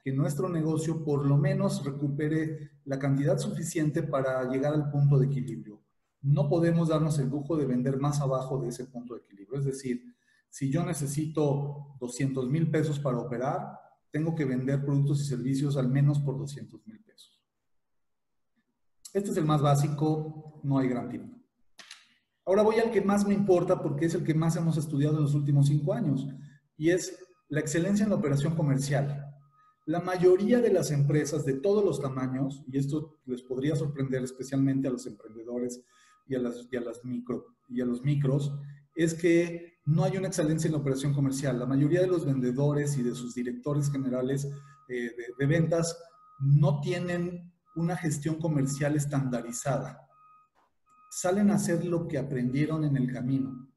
que nuestro negocio por lo menos recupere la cantidad suficiente para llegar al punto de equilibrio. No podemos darnos el lujo de vender más abajo de ese punto de equilibrio. Es decir, si yo necesito 200,000 pesos para operar, tengo que vender productos y servicios al menos por 200,000 pesos. Este es el más básico, no hay gran tip. Ahora voy al que más me importa porque es el que más hemos estudiado en los últimos 5 años y es la excelencia en la operación comercial. La mayoría de las empresas de todos los tamaños, y esto les podría sorprender especialmente a los emprendedores y a los micros, es que no hay una excelencia en la operación comercial. La mayoría de los vendedores y de sus directores generales de ventas no tienen una gestión comercial estandarizada. Salen a hacer lo que aprendieron en el camino.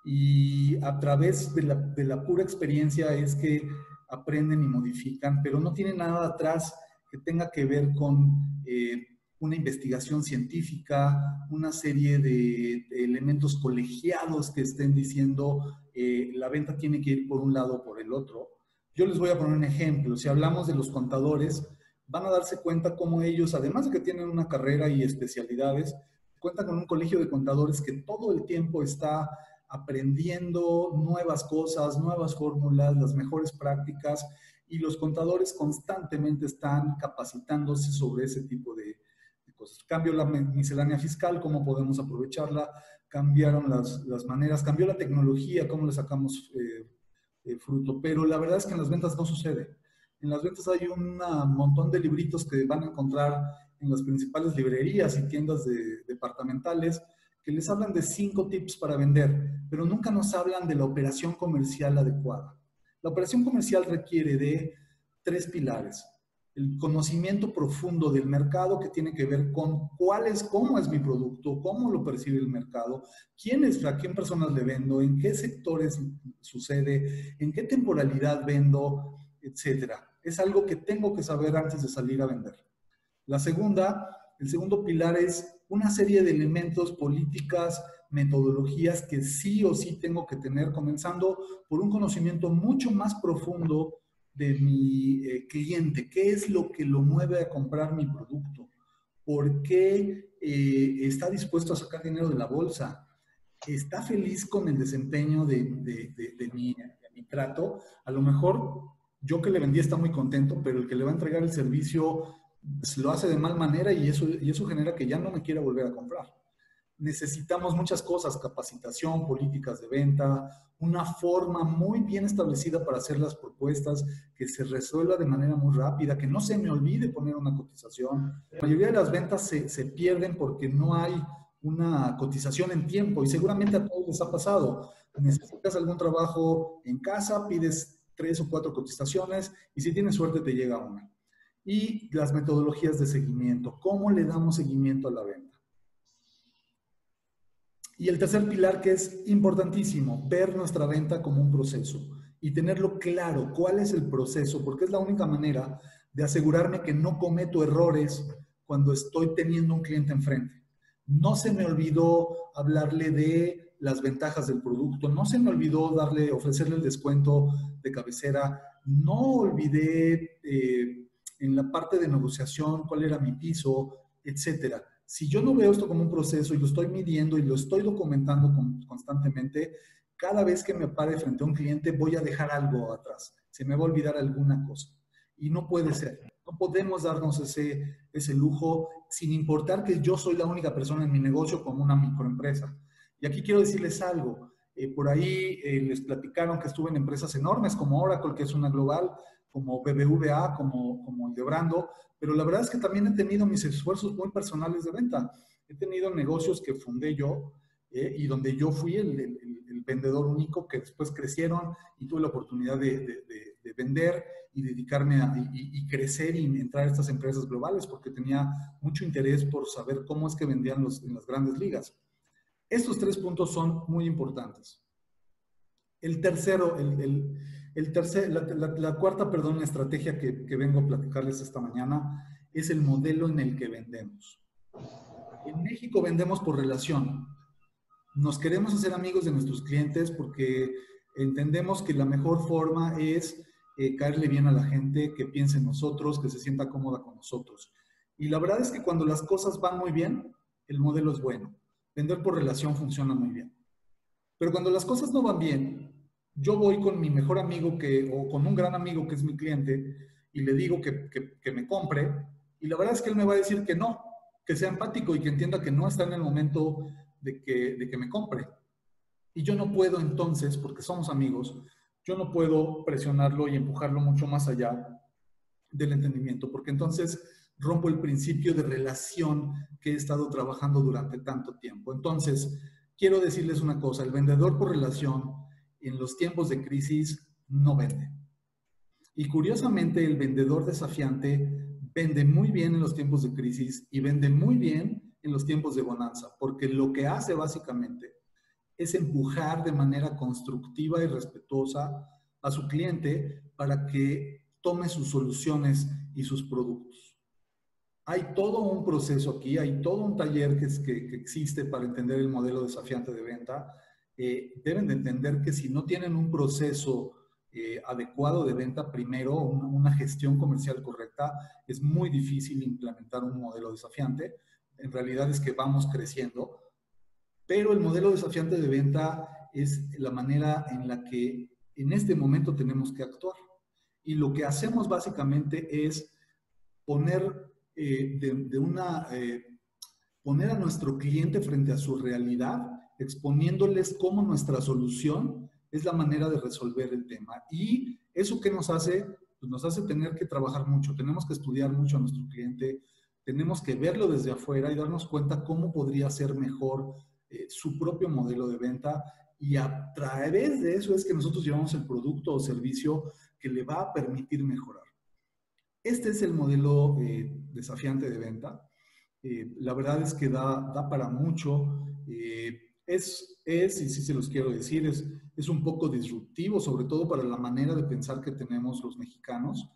Y a través de la pura experiencia es que aprenden y modifican, pero no tiene nada atrás que tenga que ver con una investigación científica, una serie de elementos colegiados que estén diciendo la venta tiene que ir por un lado o por el otro. Yo les voy a poner un ejemplo. Si hablamos de los contadores, van a darse cuenta cómo ellos, además de que tienen una carrera y especialidades, cuentan con un colegio de contadores que todo el tiempo está aprendiendo nuevas cosas, nuevas fórmulas, las mejores prácticas, y los contadores constantemente están capacitándose sobre ese tipo de cosas. Cambió la miscelánea fiscal, cómo podemos aprovecharla, cambiaron las maneras, cambió la tecnología, cómo le sacamos fruto, pero la verdad es que en las ventas no sucede. En las ventas hay un montón de libritos que van a encontrar en las principales librerías y tiendas departamentales que les hablan de 5 tips para vender, pero nunca nos hablan de la operación comercial adecuada. La operación comercial requiere de 3 pilares. El conocimiento profundo del mercado, que tiene que ver con cómo es mi producto, cómo lo percibe el mercado, a quién personas le vendo, en qué sectores sucede, en qué temporalidad vendo, etcétera. Es algo que tengo que saber antes de salir a vender. La segunda, el segundo pilar es una serie de elementos, políticas, metodologías que sí o sí tengo que tener, comenzando por un conocimiento mucho más profundo de mi cliente. ¿Qué es lo que lo mueve a comprar mi producto? ¿Por qué está dispuesto a sacar dinero de la bolsa? ¿Está feliz con el desempeño de mi trato? A lo mejor yo que le vendí está muy contento, pero el que le va a entregar el servicio lo hace de mal manera y eso genera que ya no me quiera volver a comprar. Necesitamos muchas cosas, capacitación, políticas de venta, una forma muy bien establecida para hacer las propuestas, que se resuelva de manera muy rápida, que no se me olvide poner una cotización. La mayoría de las ventas se pierden porque no hay una cotización en tiempo y seguramente a todos les ha pasado. Necesitas algún trabajo en casa, pides 3 o 4 cotizaciones y si tienes suerte te llega una. Y las metodologías de seguimiento, ¿cómo le damos seguimiento a la venta? Y el tercer pilar que es importantísimo, ver nuestra venta como un proceso y tenerlo claro, cuál es el proceso, porque es la única manera de asegurarme que no cometo errores cuando estoy teniendo un cliente enfrente. No se me olvidó hablarle de las ventajas del producto, no se me olvidó ofrecerle el descuento de cabecera, no olvidé en la parte de negociación cuál era mi piso, etcétera. Si yo no veo esto como un proceso y lo estoy midiendo y lo estoy documentando constantemente, cada vez que me pare frente a un cliente voy a dejar algo atrás. Se me va a olvidar alguna cosa. Y no puede ser. No podemos darnos ese lujo sin importar que yo soy la única persona en mi negocio como una microempresa. Y aquí quiero decirles algo. Por ahí les platicaron que estuve en empresas enormes como Oracle, que es una global, como BBVA, como el de Brando, pero la verdad es que también he tenido mis esfuerzos muy personales de venta. He tenido negocios que fundé yo y donde yo fui el vendedor único que después crecieron y tuve la oportunidad de vender y dedicarme y crecer y entrar a estas empresas globales porque tenía mucho interés por saber cómo es que vendían en las grandes ligas. Estos 3 puntos son muy importantes. El tercero, la cuarta, perdón, estrategia que vengo a platicarles esta mañana es el modelo en el que vendemos. En México vendemos por relación. Nos queremos hacer amigos de nuestros clientes porque entendemos que la mejor forma es caerle bien a la gente, que piense en nosotros, que se sienta cómoda con nosotros. Y la verdad es que cuando las cosas van muy bien, el modelo es bueno. Vender por relación funciona muy bien. Pero cuando las cosas no van bien, yo voy con mi mejor amigo o con un gran amigo que es mi cliente y le digo que me compre y la verdad es que él me va a decir que no, que sea empático y que entienda que no está en el momento de que me compre. Y yo no puedo entonces, porque somos amigos, yo no puedo presionarlo y empujarlo mucho más allá del entendimiento, porque entonces rompo el principio de relación que he estado trabajando durante tanto tiempo. Entonces, quiero decirles una cosa, el vendedor por relación en los tiempos de crisis no vende. Y curiosamente, el vendedor desafiante vende muy bien en los tiempos de crisis y vende muy bien en los tiempos de bonanza, porque lo que hace básicamente es empujar de manera constructiva y respetuosa a su cliente para que tome sus soluciones y sus productos. Hay todo un proceso aquí, hay todo un taller que existe para entender el modelo desafiante de venta. Deben de entender que si no tienen un proceso adecuado de venta primero, una gestión comercial correcta, es muy difícil implementar un modelo desafiante. En realidad es que vamos creciendo, pero el modelo desafiante de venta es la manera en la que en este momento tenemos que actuar. Y lo que hacemos básicamente es poner poner a nuestro cliente frente a su realidad, exponiéndoles cómo nuestra solución es la manera de resolver el tema. Y eso que nos hace, pues nos hace tener que trabajar mucho, tenemos que estudiar mucho a nuestro cliente, tenemos que verlo desde afuera y darnos cuenta cómo podría ser mejor su propio modelo de venta y a través de eso es que nosotros llevamos el producto o servicio que le va a permitir mejorar. Este es el modelo desafiante de venta. La verdad es que da para mucho. Y sí se los quiero decir, es un poco disruptivo, sobre todo para la manera de pensar que tenemos los mexicanos,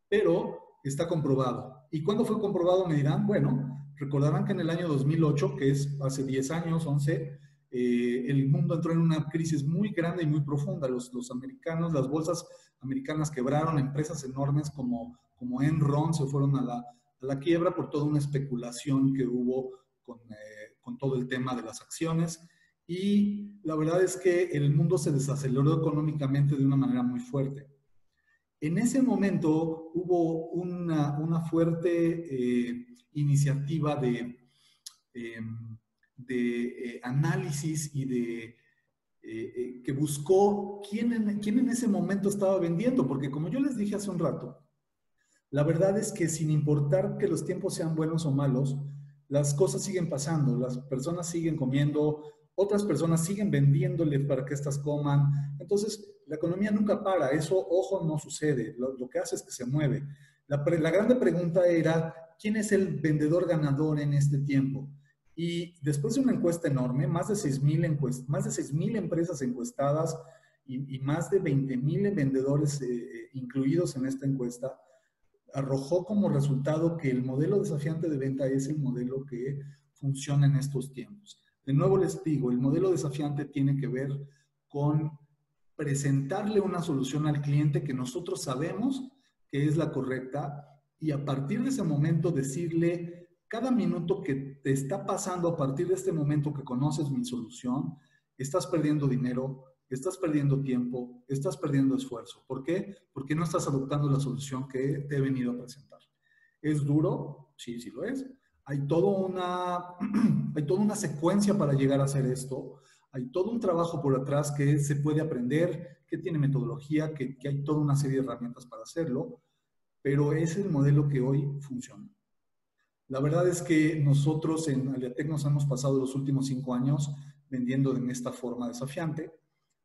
pero está comprobado. ¿Y cuándo fue comprobado? Me dirán, bueno, recordarán que en el año 2008, que es hace 10 años, 11, el mundo entró en una crisis muy grande y muy profunda. Los americanos, las bolsas americanas quebraron, empresas enormes como Enron se fueron a la quiebra por toda una especulación que hubo con todo el tema de las acciones. Y la verdad es que el mundo se desaceleró económicamente de una manera muy fuerte. En ese momento hubo una fuerte iniciativa eh, de análisis y que buscó quién en ese momento estaba vendiendo, porque como yo les dije hace un rato, la verdad es que sin importar que los tiempos sean buenos o malos, las cosas siguen pasando, las personas siguen comiendo, otras personas siguen vendiéndole para que éstas coman. Entonces, la economía nunca para, eso, ojo, no sucede. Lo que hace es que se mueve. La grande pregunta era, ¿quién es el vendedor ganador en este tiempo? Y después de una encuesta enorme, más de 6,000 empresas encuestadas y más de 20,000 vendedores incluidos en esta encuesta, arrojó como resultado que el modelo desafiante de venta es el modelo que funciona en estos tiempos. De nuevo les digo, el modelo desafiante tiene que ver con presentarle una solución al cliente que nosotros sabemos que es la correcta y a partir de ese momento decirle cada minuto que te está pasando a partir de este momento que conoces mi solución, estás perdiendo dinero, estás perdiendo tiempo, estás perdiendo esfuerzo. ¿Por qué? Porque no estás adoptando la solución que te he venido a presentar. ¿Es duro? Sí, sí lo es. Hay hay toda una secuencia para llegar a hacer esto. Hay todo un trabajo por atrás que se puede aprender, que tiene metodología, que hay toda una serie de herramientas para hacerlo, pero es el modelo que hoy funciona. La verdad es que nosotros en Aliatec nos hemos pasado los últimos 5 años vendiendo en esta forma desafiante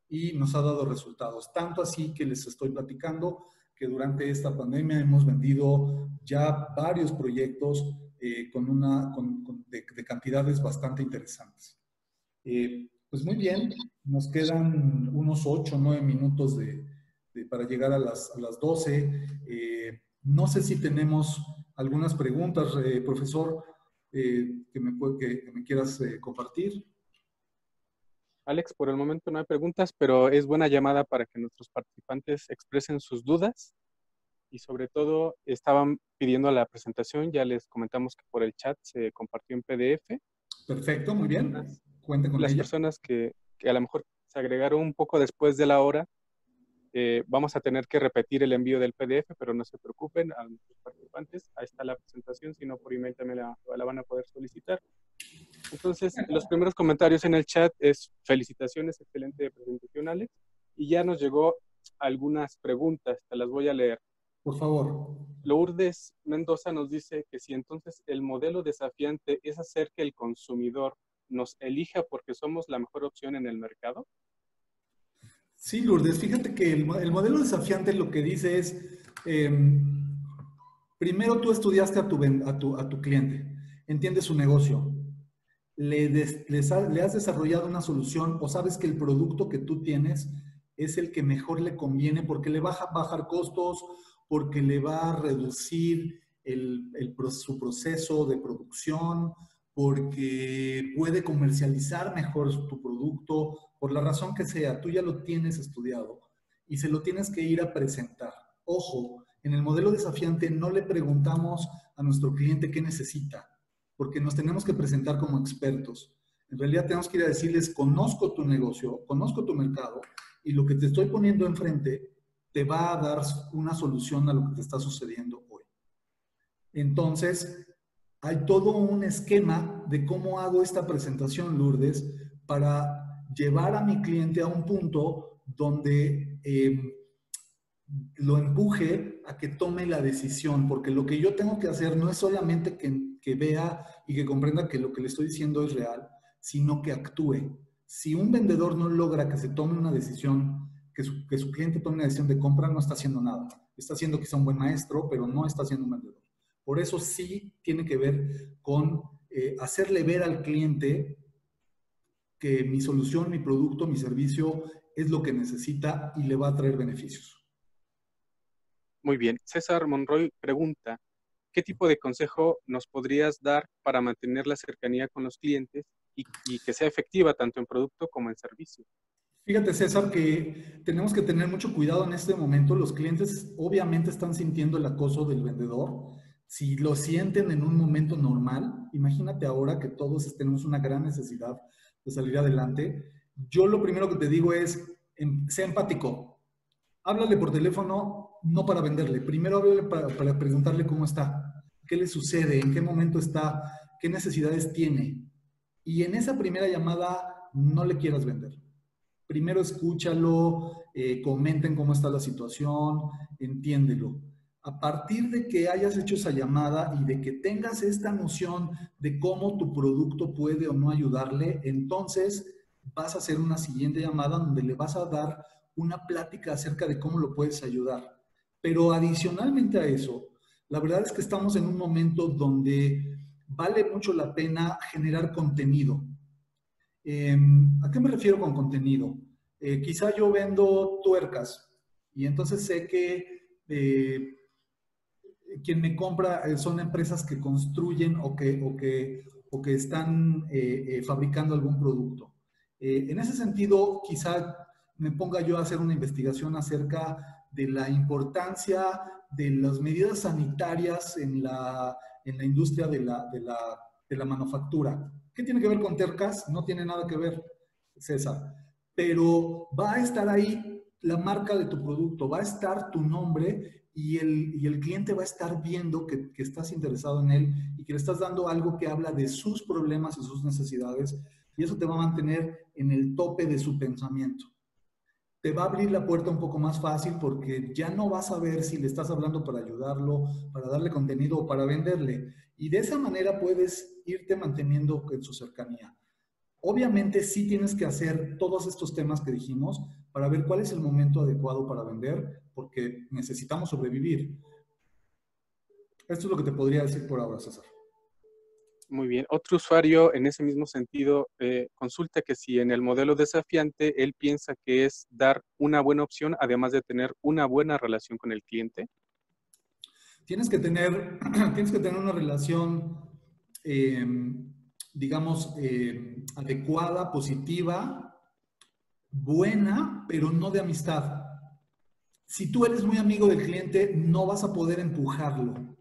y nos ha dado resultados. Tanto así que les estoy platicando que durante esta pandemia hemos vendido ya varios proyectos de cantidades bastante interesantes. Pues muy bien, nos quedan unos 8 o 9 minutos para llegar a las 12. No sé si tenemos algunas preguntas, profesor, que me quieras compartir. Alex, por el momento no hay preguntas, pero es buena llamada para que nuestros participantes expresen sus dudas y sobre todo estaban pidiendo la presentación, ya les comentamos que por el chat se compartió en PDF. Perfecto, muy bien. Cuente con Las ella. personas que a lo mejor se agregaron un poco después de la hora, vamos a tener que repetir el envío del PDF, pero no se preocupen a nuestros participantes, ahí está la presentación, si no por email también la van a poder solicitar. Entonces, los primeros comentarios en el chat es felicitaciones, excelente presentación, Alex. Y ya nos llegó algunas preguntas, te las voy a leer. Por favor. Lourdes Mendoza nos dice que si entonces el modelo desafiante es hacer que el consumidor nos elija porque somos la mejor opción en el mercado. Sí, Lourdes, fíjate que el modelo desafiante lo que dice es, primero tú estudiaste a tu cliente, entiendes su negocio, le has desarrollado una solución o sabes que el producto que tú tienes es el que mejor le conviene porque le va a bajar costos, porque le va a reducir su proceso de producción, porque puede comercializar mejor tu producto, por la razón que sea, tú ya lo tienes estudiado y se lo tienes que ir a presentar. Ojo, en el modelo desafiante no le preguntamos a nuestro cliente qué necesita, porque nos tenemos que presentar como expertos. En realidad tenemos que ir a decirles, conozco tu negocio, conozco tu mercado y lo que te estoy poniendo enfrente te va a dar una solución a lo que te está sucediendo hoy. Entonces, hay todo un esquema de cómo hago esta presentación, Lourdes, para llevar a mi cliente a un punto donde lo empuje a que tome la decisión, porque lo que yo tengo que hacer no es solamente que vea y que comprenda que lo que le estoy diciendo es real, sino que actúe. Si un vendedor no logra que se tome una decisión, que su cliente tome una decisión de compra, no está haciendo nada. Está haciendo quizá un buen maestro, pero no está siendo un vendedor. Por eso sí tiene que ver con hacerle ver al cliente que mi solución, mi producto, mi servicio es lo que necesita y le va a traer beneficios. Muy bien. César Monroy pregunta, ¿qué tipo de consejo nos podrías dar para mantener la cercanía con los clientes y que sea efectiva tanto en producto como en servicio? Fíjate, César, que tenemos que tener mucho cuidado en este momento. Los clientes obviamente están sintiendo el acoso del vendedor. Si lo sienten en un momento normal, imagínate ahora que todos tenemos una gran necesidad de salir adelante. Yo lo primero que te digo es, sea empático. Háblale por teléfono, no para venderle. Primero háblale para preguntarle cómo está, qué le sucede, en qué momento está, qué necesidades tiene. Y en esa primera llamada no le quieras vender. Primero escúchalo, comenten cómo está la situación, entiéndelo. A partir de que hayas hecho esa llamada y de que tengas esta noción de cómo tu producto puede o no ayudarle, entonces vas a hacer una siguiente llamada donde le vas a dar una plática acerca de cómo lo puedes ayudar. Pero adicionalmente a eso, la verdad es que estamos en un momento donde vale mucho la pena generar contenido. ¿A qué me refiero con contenido? Quizá yo vendo tuercas y entonces sé que quien me compra son empresas que construyen o que están fabricando algún producto. En ese sentido, quizá me ponga yo a hacer una investigación acerca de la importancia de las medidas sanitarias en la industria de la manufactura. ¿Qué tiene que ver con tercas? No tiene nada que ver, César. Pero va a estar ahí la marca de tu producto, va a estar tu nombre y el cliente va a estar viendo que estás interesado en él y que le estás dando algo que habla de sus problemas y sus necesidades, y eso te va a mantener en el tope de su pensamiento. Te va a abrir la puerta un poco más fácil porque ya no vas a ver si le estás hablando para ayudarlo, para darle contenido o para venderle. Y de esa manera puedes irte manteniendo en su cercanía. Obviamente sí tienes que hacer todos estos temas que dijimos para ver cuál es el momento adecuado para vender, porque necesitamos sobrevivir. Esto es lo que te podría decir por ahora, César. Muy bien. Otro usuario en ese mismo sentido consulta que si en el modelo desafiante él piensa que es dar una buena opción, además de tener una buena relación con el cliente. Tienes que tener una relación, digamos, adecuada, positiva, buena, pero no de amistad. Si tú eres muy amigo del cliente, no vas a poder empujarlo,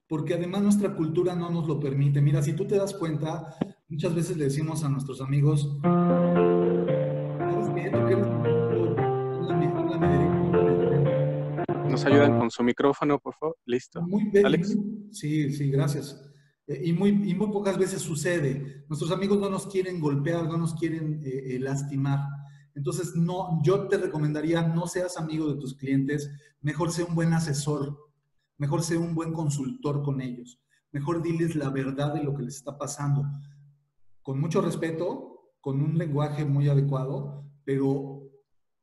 porque además nuestra cultura no nos lo permite. Mira, si tú te das cuenta, muchas veces le decimos a nuestros amigos, ¿sabes qué? Tú que eres mi amigo, háblame derecho. ¿Nos ayudan con su micrófono, por favor? Listo. Alex. Sí, sí, gracias. Y muy pocas veces sucede. Nuestros amigos no nos quieren golpear, no nos quieren lastimar. Entonces, no, yo te recomendaría no seas amigo de tus clientes, mejor sea un buen asesor, mejor sea un buen consultor con ellos, mejor diles la verdad de lo que les está pasando, con mucho respeto, con un lenguaje muy adecuado, pero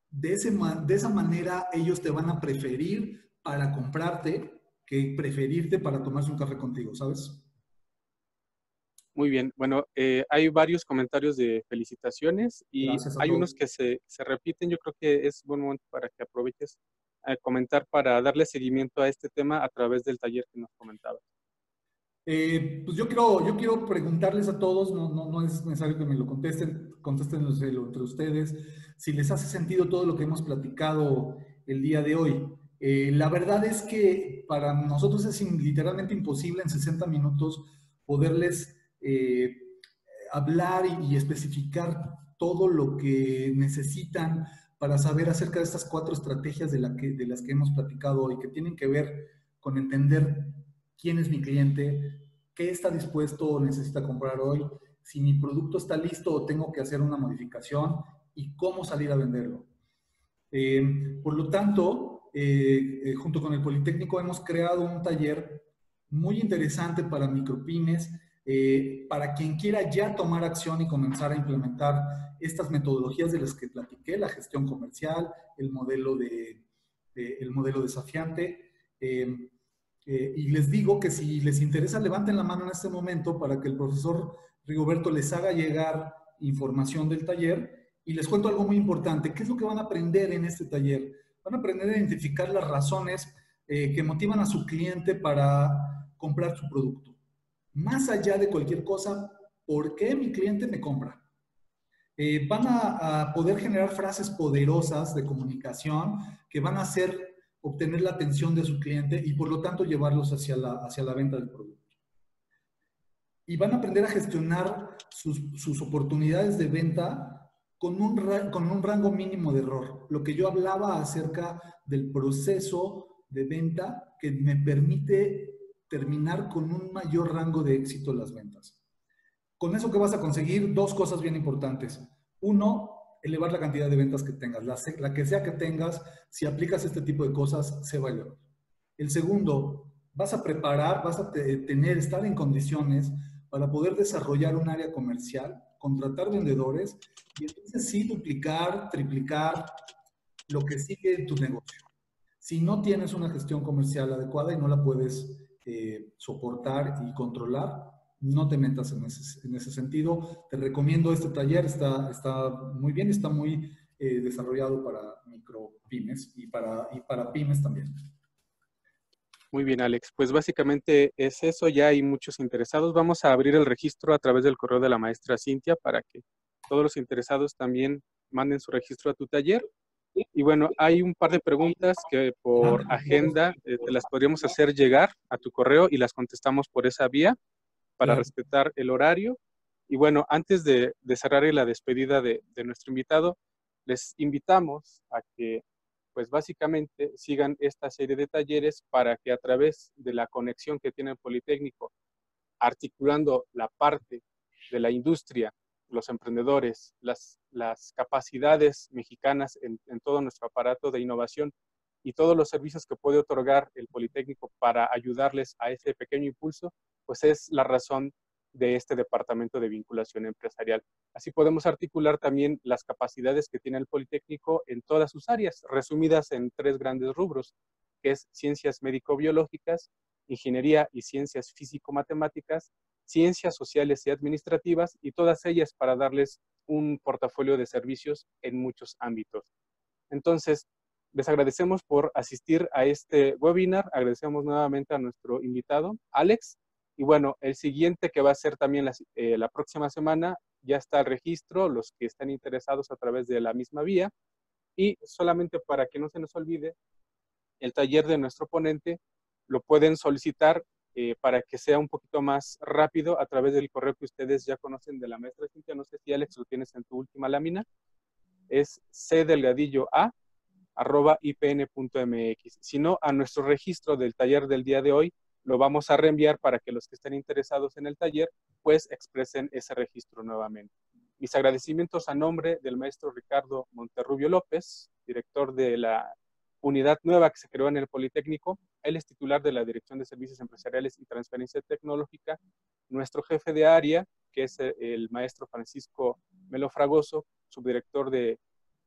de esa manera ellos te van a preferir para comprarte que preferirte para tomarse un café contigo, ¿sabes? Muy bien. Bueno, hay varios comentarios de felicitaciones y Gracias a hay todos. unos que se repiten. Yo creo que es buen momento para que aproveches a comentar para darle seguimiento a este tema a través del taller que nos comentabas. Pues yo quiero preguntarles a todos, no es necesario que me lo contéstenlo entre ustedes, si les hace sentido todo lo que hemos platicado el día de hoy. La verdad es que para nosotros es literalmente imposible en 60 minutos poderles hablar y especificar todo lo que necesitan para saber acerca de estas 4 estrategias de las que hemos platicado hoy, que tienen que ver con entender quién es mi cliente, qué está dispuesto o necesita comprar hoy, si mi producto está listo o tengo que hacer una modificación y cómo salir a venderlo. Por lo tanto, junto con el Politécnico hemos creado un taller muy interesante para micropymes, para quien quiera ya tomar acción y comenzar a implementar estas metodologías de las que platiqué, la gestión comercial, el modelo desafiante. Y les digo que si les interesa, levanten la mano en este momento para que el profesor Rigoberto les haga llegar información del taller. Y les cuento algo muy importante. ¿Qué es lo que van a aprender en este taller? Van a aprender a identificar las razones que motivan a su cliente para comprar su producto. Más allá de cualquier cosa, ¿por qué mi cliente me compra? Van a poder generar frases poderosas de comunicación que van a hacer obtener la atención de su cliente y por lo tanto llevarlos hacia la venta del producto. Y van a aprender a gestionar sus oportunidades de venta con un rango mínimo de error. Lo que yo hablaba acerca del proceso de venta que me permite terminar con un mayor rango de éxito en las ventas. Con eso que vas a conseguir, dos cosas bien importantes. Uno, elevar la cantidad de ventas que tengas. La que sea que tengas, si aplicas este tipo de cosas, se va a elevar. El segundo, vas a preparar, vas a estar en condiciones para poder desarrollar un área comercial, contratar vendedores y entonces sí duplicar, triplicar lo que sigue en tu negocio. Si no tienes una gestión comercial adecuada y no la puedes soportar y controlar, no te metas en ese sentido. Te recomiendo este taller, está muy bien, está muy desarrollado para micropymes y para pymes también. Muy bien, Alex. Pues básicamente es eso, ya hay muchos interesados. Vamos a abrir el registro a través del correo de la maestra Cintia para que todos los interesados también manden su registro a tu taller. Y bueno, hay un par de preguntas que por agenda te las podríamos hacer llegar a tu correo y las contestamos por esa vía para Claro. respetar el horario. Y bueno, antes de cerrar la despedida de nuestro invitado, les invitamos a que pues básicamente sigan esta serie de talleres para que a través de la conexión que tiene el Politécnico, articulando la parte de la industria, los emprendedores, las capacidades mexicanas en todo nuestro aparato de innovación y todos los servicios que puede otorgar el Politécnico para ayudarles a ese pequeño impulso, pues es la razón de este departamento de vinculación empresarial. Así podemos articular también las capacidades que tiene el Politécnico en todas sus áreas, resumidas en tres grandes rubros, que es ciencias médico-biológicas, ingeniería y ciencias físico-matemáticas, ciencias sociales y administrativas, y todas ellas para darles un portafolio de servicios en muchos ámbitos. Entonces, les agradecemos por asistir a este webinar, agradecemos nuevamente a nuestro invitado, Alex, y bueno, el siguiente que va a ser también la próxima semana, ya está el registro, los que estén interesados a través de la misma vía, y solamente para que no se nos olvide, el taller de nuestro ponente lo pueden solicitar para que sea un poquito más rápido a través del correo que ustedes ya conocen de la maestra Cintia. No sé si, Alex, lo tienes en tu última lámina. Es cdelgadillo@ipn.mx. Si no, a nuestro registro del taller del día de hoy lo vamos a reenviar para que los que estén interesados en el taller pues expresen ese registro nuevamente. Mis agradecimientos a nombre del maestro Ricardo Monterrubio López, director de la unidad nueva que se creó en el Politécnico. Él es titular de la Dirección de Servicios Empresariales y Transferencia Tecnológica. Nuestro jefe de área, que es el maestro Francisco Melo Fragoso, subdirector de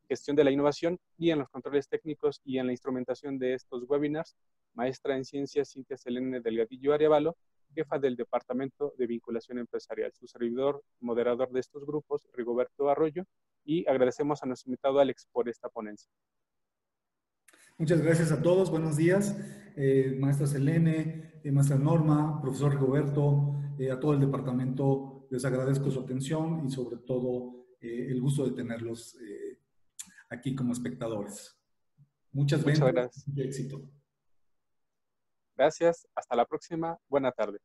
Gestión de la Innovación, y en los controles técnicos y en la instrumentación de estos webinars, maestra en Ciencias Cintia Selene Delgadillo Arevalo, jefa del Departamento de Vinculación Empresarial, su servidor, moderador de estos grupos, Rigoberto Arroyo, y agradecemos a nuestro invitado Alex por esta ponencia. Muchas gracias a todos, buenos días, maestra Selene, maestra Norma, profesor Rigoberto, a todo el departamento, les agradezco su atención y sobre todo el gusto de tenerlos aquí como espectadores. Muchas Muchas ventas gracias. y éxito. Gracias, hasta la próxima, buena tarde.